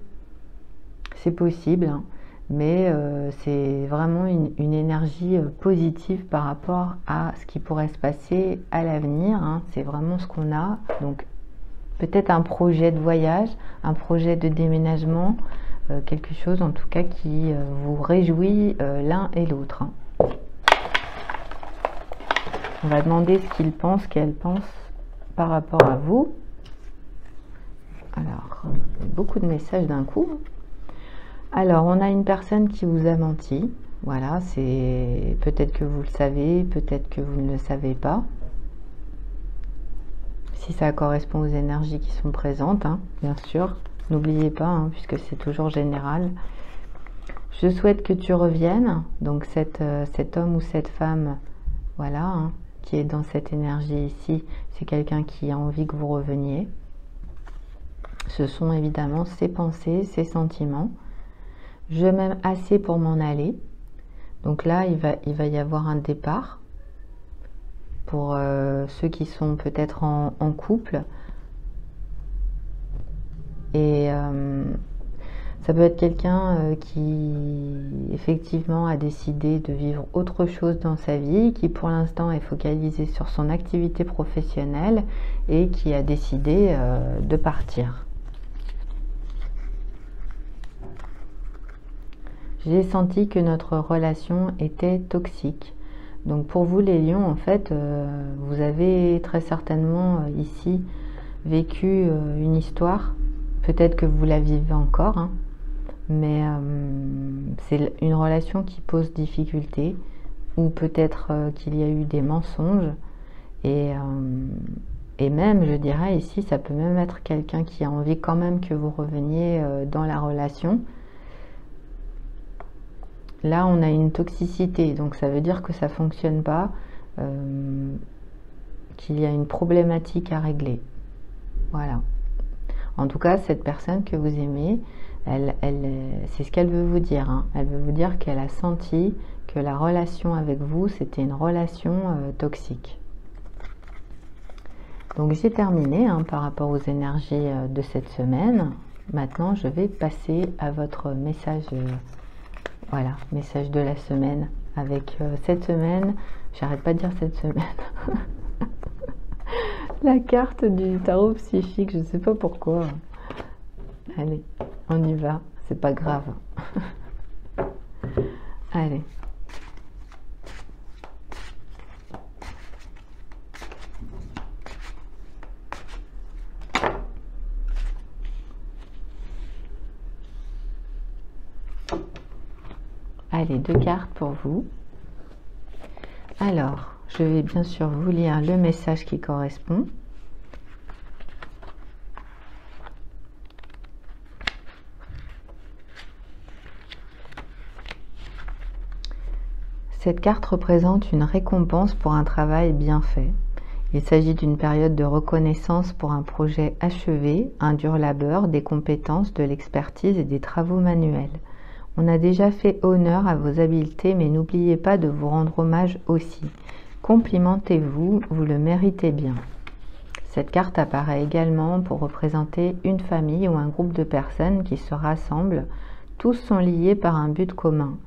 Speaker 1: C'est possible, mais c'est vraiment une énergie positive par rapport à ce qui pourrait se passer à l'avenir. C'est vraiment ce qu'on a. Donc, peut-être un projet de voyage, un projet de déménagement, quelque chose en tout cas qui vous réjouit l'un et l'autre. On va demander ce qu'il pense, qu'elle pense par rapport à vous. Alors, beaucoup de messages d'un coup. Alors, on a une personne qui vous a menti. Voilà, c'est peut-être que vous le savez, peut-être que vous ne le savez pas. Si ça correspond aux énergies qui sont présentes, hein, bien sûr. N'oubliez pas, hein, puisque c'est toujours général. Je souhaite que tu reviennes. Donc cet homme ou cette femme, voilà, hein, qui est dans cette énergie ici, c'est quelqu'un qui a envie que vous reveniez. Ce sont évidemment ses pensées, ses sentiments. Je m'aime assez pour m'en aller. Donc là, il va y avoir un départ. Pour ceux qui sont peut-être en couple. Et ça peut être quelqu'un qui effectivement a décidé de vivre autre chose dans sa vie, qui pour l'instant est focalisé sur son activité professionnelle et qui a décidé de partir. J'ai senti que notre relation était toxique. Donc pour vous les lions, en fait, vous avez très certainement ici vécu une histoire. Peut-être que vous la vivez encore, hein, mais c'est une relation qui pose difficulté, ou peut-être qu'il y a eu des mensonges. Et même, je dirais ici, ça peut même être quelqu'un qui a envie quand même que vous reveniez dans la relation. Là, on a une toxicité, donc ça veut dire que ça ne fonctionne pas, qu'il y a une problématique à régler. Voilà. En tout cas, cette personne que vous aimez, c'est ce qu'elle veut vous dire, hein. Elle veut vous dire qu'elle a senti que la relation avec vous, c'était une relation toxique. Donc j'ai terminé hein, par rapport aux énergies de cette semaine. Maintenant, je vais passer à votre message. Voilà, message de la semaine avec cette semaine, j'arrête pas de dire cette semaine, la carte du tarot psychique, je sais pas pourquoi. Allez, on y va, c'est pas grave. Allez. Allez, 2 cartes pour vous. Alors, je vais bien sûr vous lire le message qui correspond. Cette carte représente une récompense pour un travail bien fait. Il s'agit d'une période de reconnaissance pour un projet achevé, un dur labeur, des compétences, de l'expertise et des travaux manuels. On a déjà fait honneur à vos habiletés, mais n'oubliez pas de vous rendre hommage aussi. Complimentez-vous, vous le méritez bien. Cette carte apparaît également pour représenter une famille ou un groupe de personnes qui se rassemblent. Tous sont liés par un but commun.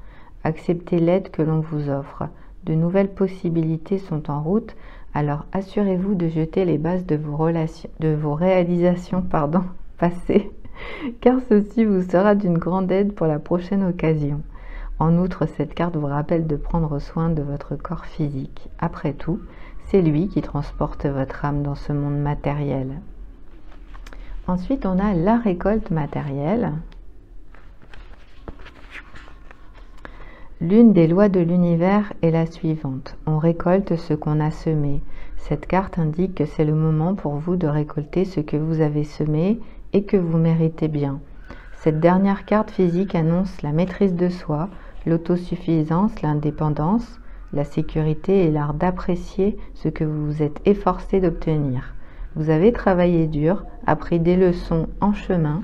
Speaker 1: Acceptez l'aide que l'on vous offre. De nouvelles possibilités sont en route, alors assurez-vous de jeter les bases de vos réalisations passées. Car ceci vous sera d'une grande aide pour la prochaine occasion. En outre, cette carte vous rappelle de prendre soin de votre corps physique. Après tout, c'est lui qui transporte votre âme dans ce monde matériel. Ensuite, on a la récolte matérielle. L'une des lois de l'univers est la suivante. On récolte ce qu'on a semé. Cette carte indique que c'est le moment pour vous de récolter ce que vous avez semé et que vous méritez bien. Cette dernière carte physique annonce la maîtrise de soi, l'autosuffisance, l'indépendance, la sécurité et l'art d'apprécier ce que vous vous êtes efforcé d'obtenir. Vous avez travaillé dur, appris des leçons en chemin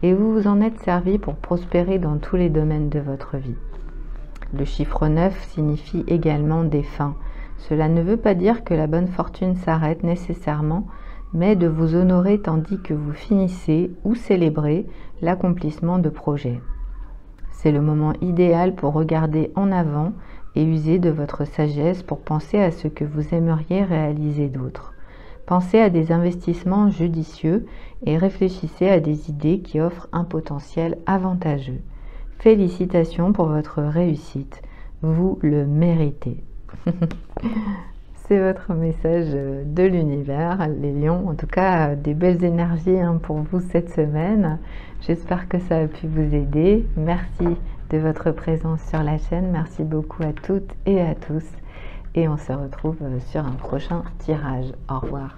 Speaker 1: et vous vous en êtes servi pour prospérer dans tous les domaines de votre vie. Le chiffre 9 signifie également des fins. Cela ne veut pas dire que la bonne fortune s'arrête nécessairement, mais de vous honorer tandis que vous finissez ou célébrez l'accomplissement de projets. C'est le moment idéal pour regarder en avant et user de votre sagesse pour penser à ce que vous aimeriez réaliser d'autre. Pensez à des investissements judicieux et réfléchissez à des idées qui offrent un potentiel avantageux. Félicitations pour votre réussite, vous le méritez. c'est votre message de l'univers, les lions. En tout cas, des belles énergies pour vous cette semaine. J'espère que ça a pu vous aider. Merci de votre présence sur la chaîne. Merci beaucoup à toutes et à tous. Et on se retrouve sur un prochain tirage. Au revoir.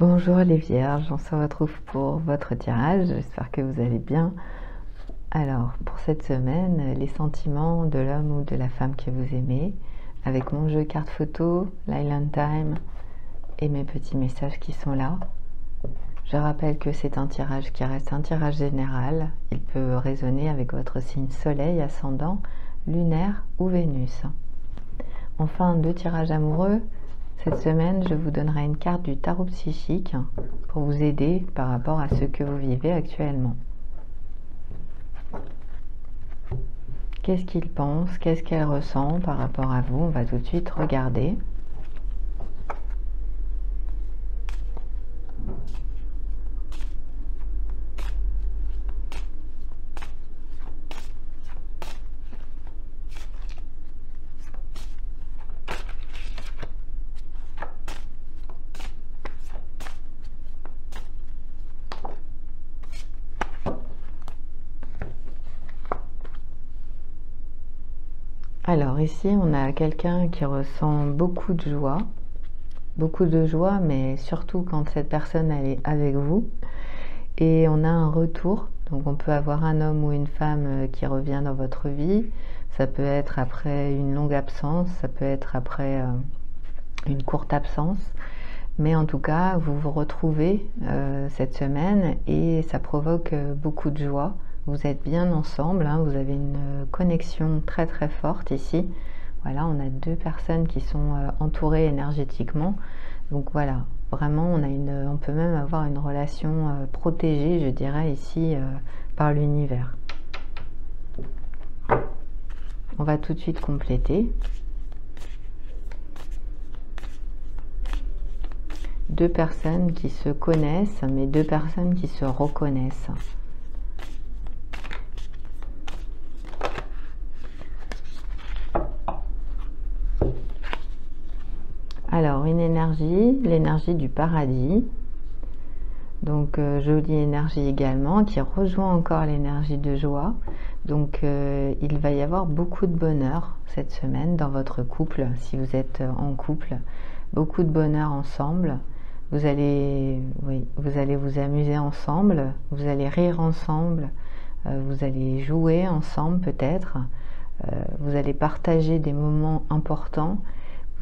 Speaker 1: Bonjour les vierges, on se retrouve pour votre tirage. J'espère que vous allez bien. Alors, pour cette semaine, les sentiments de l'homme ou de la femme que vous aimez, avec mon jeu carte photo, l'Island Time et mes petits messages qui sont là. Je rappelle que c'est un tirage qui reste un tirage général. Il peut résonner avec votre signe soleil, ascendant, lunaire ou Vénus. Enfin, 2 tirages amoureux. Cette semaine, je vous donnerai une carte du tarot psychique pour vous aider par rapport à ce que vous vivez actuellement. Qu'est-ce qu'il pense? Qu'est-ce qu'elle ressent par rapport à vous? On va tout de suite regarder. Alors ici, on a quelqu'un qui ressent beaucoup de joie, mais surtout quand cette personne elle est avec vous. Et on a un retour, donc on peut avoir un homme ou une femme qui revient dans votre vie. Ça peut être après une longue absence, ça peut être après une courte absence. Mais en tout cas, vous vous retrouvez cette semaine et ça provoque beaucoup de joie. Vous êtes bien ensemble, vous avez une connexion très très forte ici. Voilà, on a 2 personnes qui sont entourées énergétiquement. Donc voilà, vraiment on peut même avoir une relation protégée, je dirais ici, par l'univers. On va tout de suite compléter. 2 personnes qui se connaissent, mais 2 personnes qui se reconnaissent. Alors, une énergie, l'énergie du paradis. Donc, jolie énergie également, qui rejoint encore l'énergie de joie. Donc, il va y avoir beaucoup de bonheur cette semaine dans votre couple, si vous êtes en couple. Beaucoup de bonheur ensemble. Vous allez vous amuser ensemble, vous allez rire ensemble, vous allez jouer ensemble peut-être, vous allez partager des moments importants.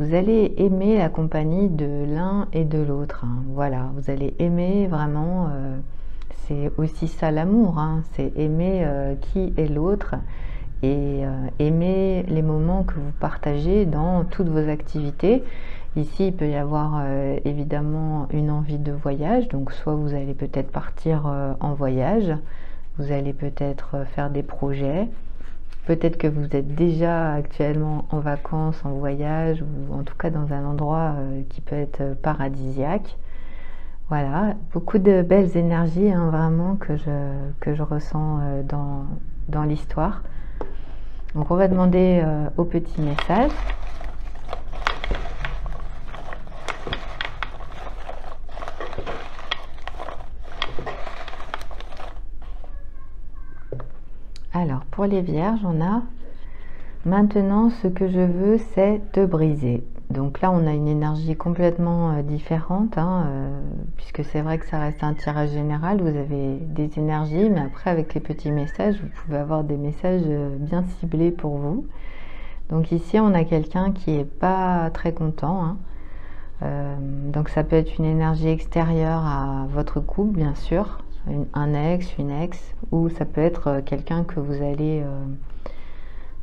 Speaker 1: Vous allez aimer la compagnie de l'un et de l'autre. Voilà, vous allez aimer vraiment, c'est aussi ça l'amour, c'est aimer qui est l'autre et aimer les moments que vous partagez dans toutes vos activités. Ici, il peut y avoir évidemment une envie de voyage, donc soit vous allez peut-être partir en voyage, vous allez peut-être faire des projets. Peut-être que vous êtes déjà actuellement en vacances, en voyage, ou en tout cas dans un endroit qui peut être paradisiaque. Voilà, beaucoup de belles énergies vraiment que je ressens dans l'histoire. Donc on va demander au petit message. Alors, pour les vierges, on a « Maintenant, ce que je veux, c'est te briser ». Donc là, on a une énergie complètement différente, puisque c'est vrai que ça reste un tirage général. Vous avez des énergies, mais après, avec les petits messages, vous pouvez avoir des messages bien ciblés pour vous. Donc ici, on a quelqu'un qui n'est pas très content. Donc ça peut être une énergie extérieure à votre couple, bien sûr. Un ex, une ex, ou ça peut être quelqu'un que vous allez,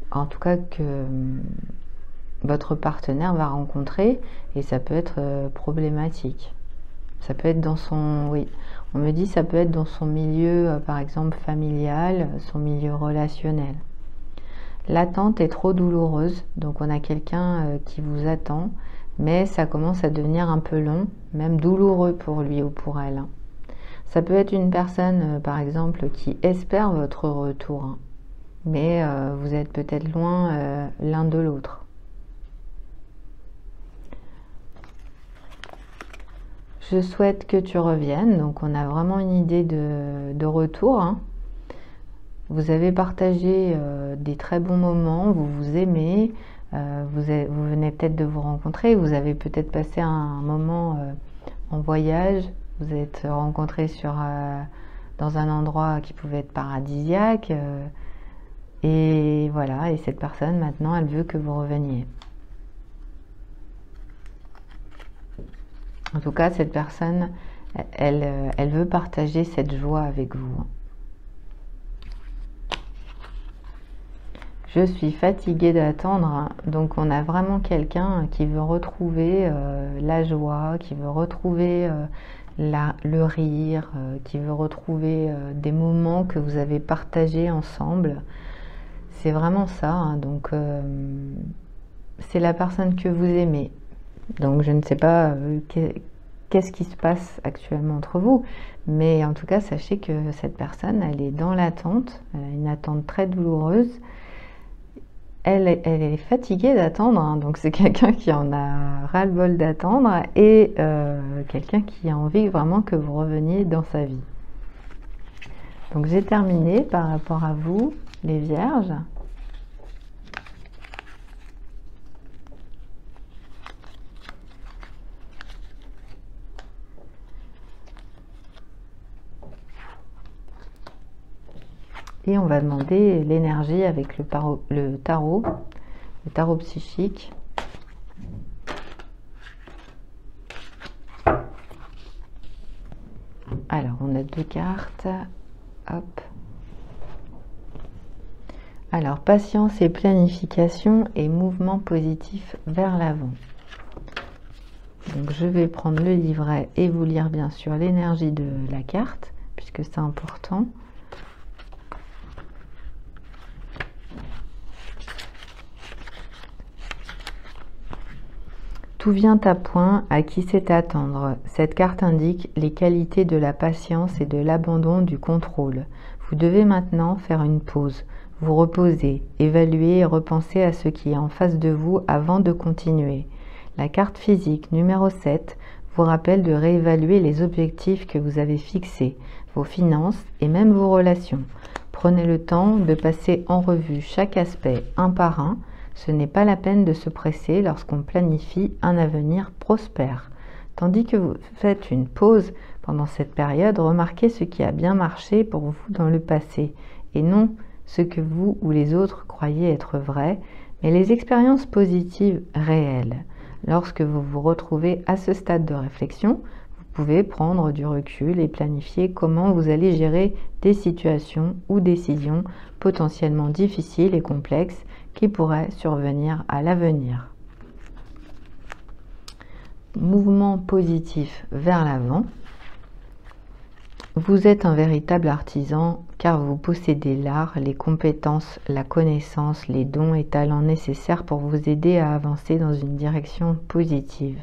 Speaker 1: en tout cas que votre partenaire va rencontrer, et ça peut être problématique. Ça peut être dans son, oui, on me dit ça peut être dans son milieu, par exemple familial, son milieu relationnel. L'attente est trop douloureuse, donc on a quelqu'un qui vous attend, mais ça commence à devenir un peu long, même douloureux pour lui ou pour elle. Ça peut être une personne, par exemple, qui espère votre retour. mais vous êtes peut-être loin l'un de l'autre. Je souhaite que tu reviennes, donc on a vraiment une idée de retour, hein. Vous avez partagé des très bons moments, vous vous aimez, vous venez peut-être de vous rencontrer, vous avez peut-être passé un moment en voyage, vous êtes rencontrés dans un endroit qui pouvait être paradisiaque, et voilà, et cette personne maintenant elle veut que vous reveniez. En tout cas, cette personne, elle veut partager cette joie avec vous. Je suis fatiguée d'attendre, donc on a vraiment quelqu'un qui veut retrouver la joie, qui veut retrouver le rire, qui veut retrouver des moments que vous avez partagés ensemble. C'est vraiment ça, hein, donc c'est la personne que vous aimez. Donc je ne sais pas qu'est-ce qui se passe actuellement entre vous, mais en tout cas sachez que cette personne, elle est dans l'attente, elle a une attente très douloureuse. Elle est fatiguée d'attendre, hein, donc c'est quelqu'un qui en a ras-le-bol d'attendre et quelqu'un qui a envie vraiment que vous reveniez dans sa vie. Donc j'ai terminé par rapport à vous, les Vierges. Et on va demander l'énergie avec le tarot psychique. Alors, on a 2 cartes. Hop. Alors, patience et planification et mouvement positif vers l'avant. Donc, je vais prendre le livret et vous lire bien sûr l'énergie de la carte, puisque c'est important. Tout vient à point, à qui sait attendre. Cette carte indique les qualités de la patience et de l'abandon du contrôle. Vous devez maintenant faire une pause, vous reposer, évaluer et repenser à ce qui est en face de vous avant de continuer. La carte physique numéro 7 vous rappelle de réévaluer les objectifs que vous avez fixés, vos finances et même vos relations. Prenez le temps de passer en revue chaque aspect un par un. Ce n'est pas la peine de se presser lorsqu'on planifie un avenir prospère. Tandis que vous faites une pause pendant cette période, remarquez ce qui a bien marché pour vous dans le passé, et non ce que vous ou les autres croyez être vrai, mais les expériences positives réelles. Lorsque vous vous retrouvez à ce stade de réflexion, vous pouvez prendre du recul et planifier comment vous allez gérer des situations ou décisions potentiellement difficiles et complexes qui pourraient survenir à l'avenir. Mouvement positif vers l'avant. Vous êtes un véritable artisan car vous possédez l'art, les compétences, la connaissance, les dons et talents nécessaires pour vous aider à avancer dans une direction positive.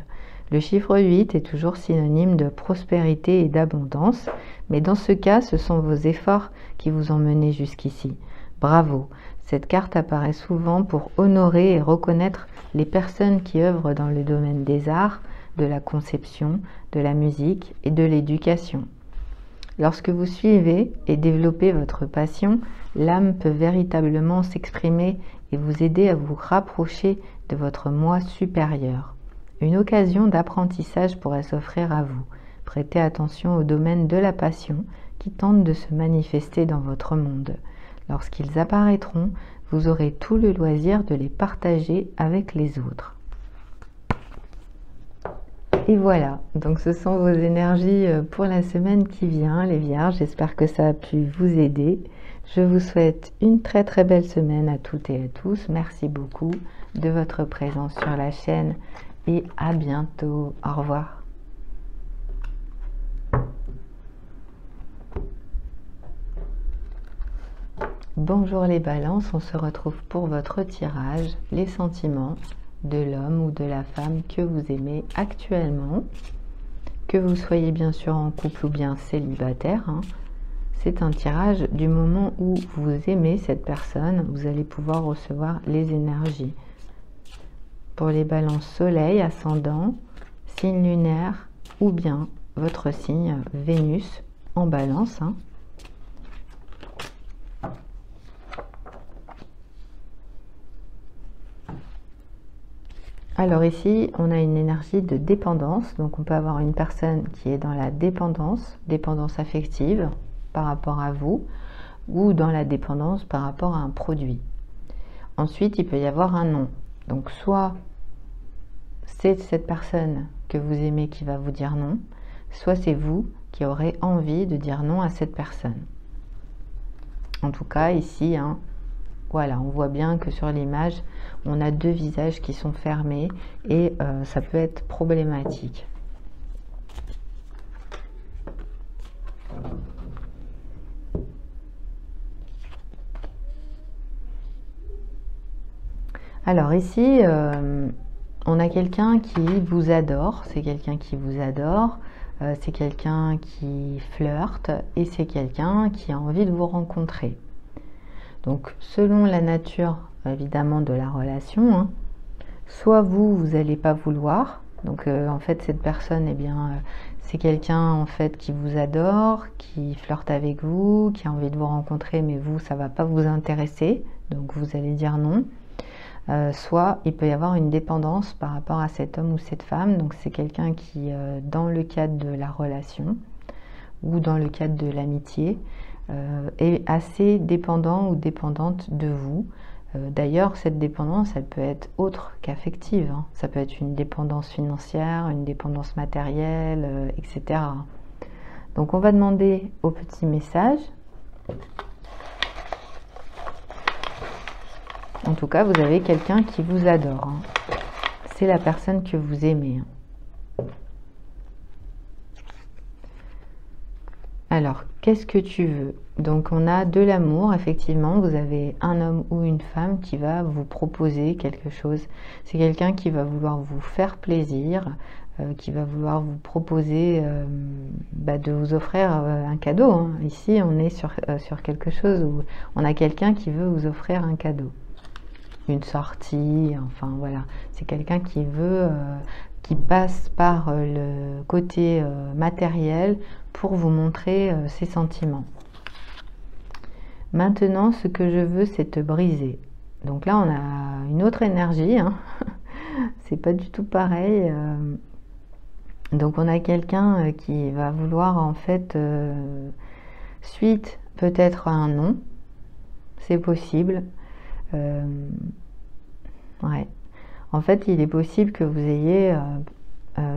Speaker 1: Le chiffre 8 est toujours synonyme de prospérité et d'abondance, mais dans ce cas, ce sont vos efforts qui vous ont mené jusqu'ici. Bravo! Cette carte apparaît souvent pour honorer et reconnaître les personnes qui œuvrent dans le domaine des arts, de la conception, de la musique et de l'éducation. Lorsque vous suivez et développez votre passion, l'âme peut véritablement s'exprimer et vous aider à vous rapprocher de votre moi supérieur. Une occasion d'apprentissage pourrait s'offrir à vous. Prêtez attention au domaine de la passion qui tente de se manifester dans votre monde. Lorsqu'ils apparaîtront, vous aurez tout le loisir de les partager avec les autres. Et voilà, donc ce sont vos énergies pour la semaine qui vient, les Vierges. J'espère que ça a pu vous aider. Je vous souhaite une très très belle semaine à toutes et à tous. Merci beaucoup de votre présence sur la chaîne et à bientôt. Au revoir. Bonjour les balances, on se retrouve pour votre tirage, les sentiments de l'homme ou de la femme que vous aimez actuellement, que vous soyez bien sûr en couple ou bien célibataire, hein. c'est un tirage du moment où vous aimez cette personne, vous allez pouvoir recevoir les énergies. Pour les balances soleil, ascendant, signe lunaire ou bien votre signe Vénus en balance. Alors ici, on a une énergie de dépendance, donc on peut avoir une personne qui est dans la dépendance affective par rapport à vous, ou dans la dépendance par rapport à un produit. Ensuite, il peut y avoir un non. Donc soit c'est cette personne que vous aimez qui va vous dire non, soit c'est vous qui aurez envie de dire non à cette personne. En tout cas, ici, voilà, on voit bien que sur l'image, on a deux visages qui sont fermés et ça peut être problématique. Alors ici, on a quelqu'un qui vous adore, c'est quelqu'un qui vous adore, c'est quelqu'un qui flirte et c'est quelqu'un qui a envie de vous rencontrer. Donc selon la nature évidemment de la relation, soit vous n'allez pas vouloir, donc en fait cette personne, eh bien c'est quelqu'un en fait qui vous adore, qui flirte avec vous, qui a envie de vous rencontrer, mais vous ça va pas vous intéresser, donc vous allez dire non. Soit il peut y avoir une dépendance par rapport à cet homme ou cette femme, donc c'est quelqu'un qui dans le cadre de la relation ou dans le cadre de l'amitié est assez dépendant ou dépendante de vous. D'ailleurs, cette dépendance, elle peut être autre qu'affective. Ça peut être une dépendance financière, une dépendance matérielle, etc. Donc, on va demander au petit message. En tout cas, vous avez quelqu'un qui vous adore. C'est la personne que vous aimez. Alors, qu'est-ce que tu veux? Donc, on a de l'amour, effectivement. Vous avez un homme ou une femme qui va vous proposer quelque chose. C'est quelqu'un qui va vouloir vous faire plaisir, qui va vouloir vous proposer de vous offrir un cadeau. Ici, on est sur quelque chose où on a quelqu'un qui veut vous offrir un cadeau. Une sortie, enfin voilà. C'est quelqu'un qui veut... qui passe par le côté matériel pour vous montrer ses sentiments. Maintenant, ce que je veux, c'est te briser. Donc là, on a une autre énergie. C'est pas du tout pareil. Donc on a quelqu'un qui va vouloir en fait, suite peut-être à un non, c'est possible. Ouais. En fait, il est possible que vous ayez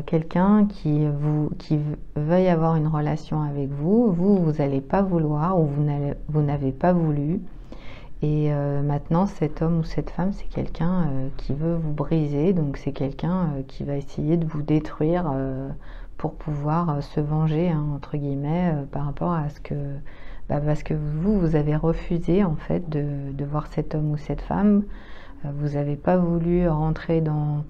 Speaker 1: quelqu'un qui veuille avoir une relation avec vous. Vous n'allez pas vouloir ou vous n'avez pas voulu. Et maintenant, cet homme ou cette femme, c'est quelqu'un qui veut vous briser. Donc, c'est quelqu'un qui va essayer de vous détruire pour pouvoir se venger, entre guillemets, par rapport à ce que... parce que vous avez refusé, en fait, de voir cet homme ou cette femme. Vous n'avez pas voulu rentrer dans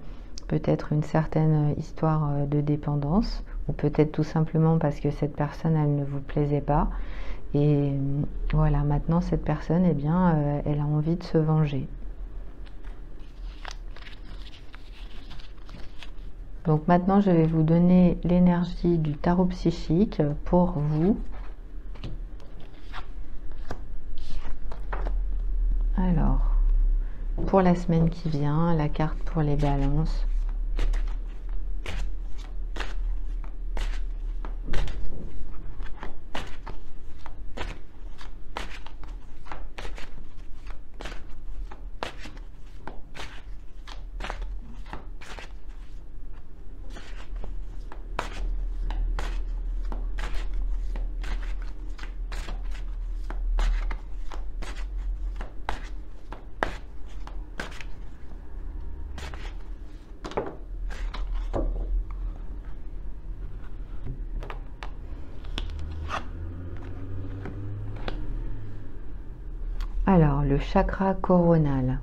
Speaker 1: peut-être une certaine histoire de dépendance, ou peut-être tout simplement parce que cette personne, elle ne vous plaisait pas. Et voilà, maintenant cette personne, eh bien, elle a envie de se venger. Donc maintenant, je vais vous donner l'énergie du tarot psychique pour vous. Alors, pour la semaine qui vient, la carte pour les balances. Alors, le chakra coronal.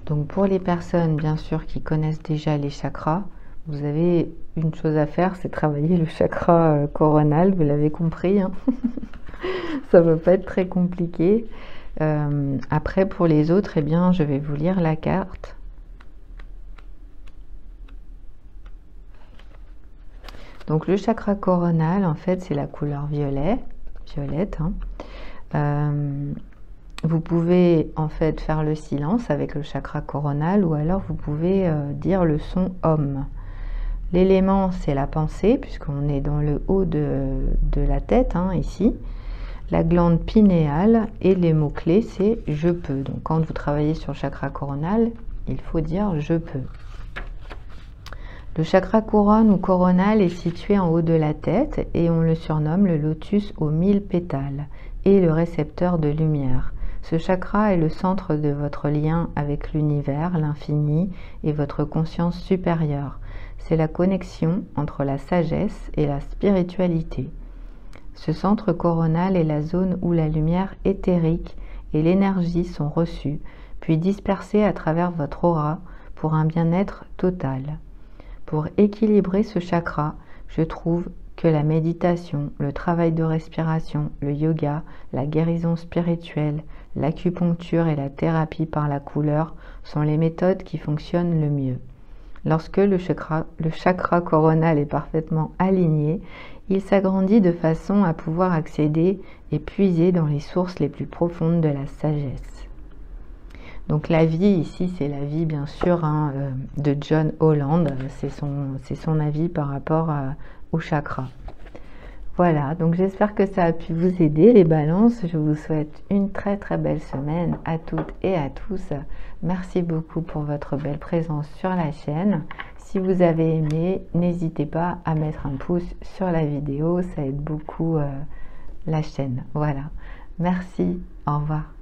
Speaker 1: Donc, pour les personnes, bien sûr, qui connaissent déjà les chakras, vous avez une chose à faire, c'est travailler le chakra coronal, vous l'avez compris, hein. Ça va pas être très compliqué. Après, pour les autres, eh bien, je vais vous lire la carte. Donc, le chakra coronal, en fait, c'est la couleur violette, hein. Vous pouvez en fait faire le silence avec le chakra coronal, ou alors vous pouvez dire le son Om. L'élément, c'est la pensée, puisqu'on est dans le haut de la tête, hein, ici. La glande pinéale, et les mots-clés, c'est « je peux ». Donc, quand vous travaillez sur le chakra coronal, il faut dire « je peux ». Le chakra couronne ou coronal est situé en haut de la tête et on le surnomme le lotus aux 1000 pétales et le récepteur de lumière. Ce chakra est le centre de votre lien avec l'univers, l'infini et votre conscience supérieure. C'est la connexion entre la sagesse et la spiritualité. Ce centre coronal est la zone où la lumière éthérique et l'énergie sont reçues, puis dispersées à travers votre aura pour un bien-être total. Pour équilibrer ce chakra, je trouve que la méditation, le travail de respiration, le yoga, la guérison spirituelle, l'acupuncture et la thérapie par la couleur sont les méthodes qui fonctionnent le mieux. Lorsque le chakra coronal est parfaitement aligné, il s'agrandit de façon à pouvoir accéder et puiser dans les sources les plus profondes de la sagesse. Donc la vie ici, c'est la vie bien sûr, hein, de John Holland, c'est son avis par rapport au chakra. Voilà, donc j'espère que ça a pu vous aider les balances. Je vous souhaite une très très belle semaine à toutes et à tous. Merci beaucoup pour votre belle présence sur la chaîne. Si vous avez aimé, n'hésitez pas à mettre un pouce sur la vidéo, ça aide beaucoup la chaîne. Voilà, merci, au revoir.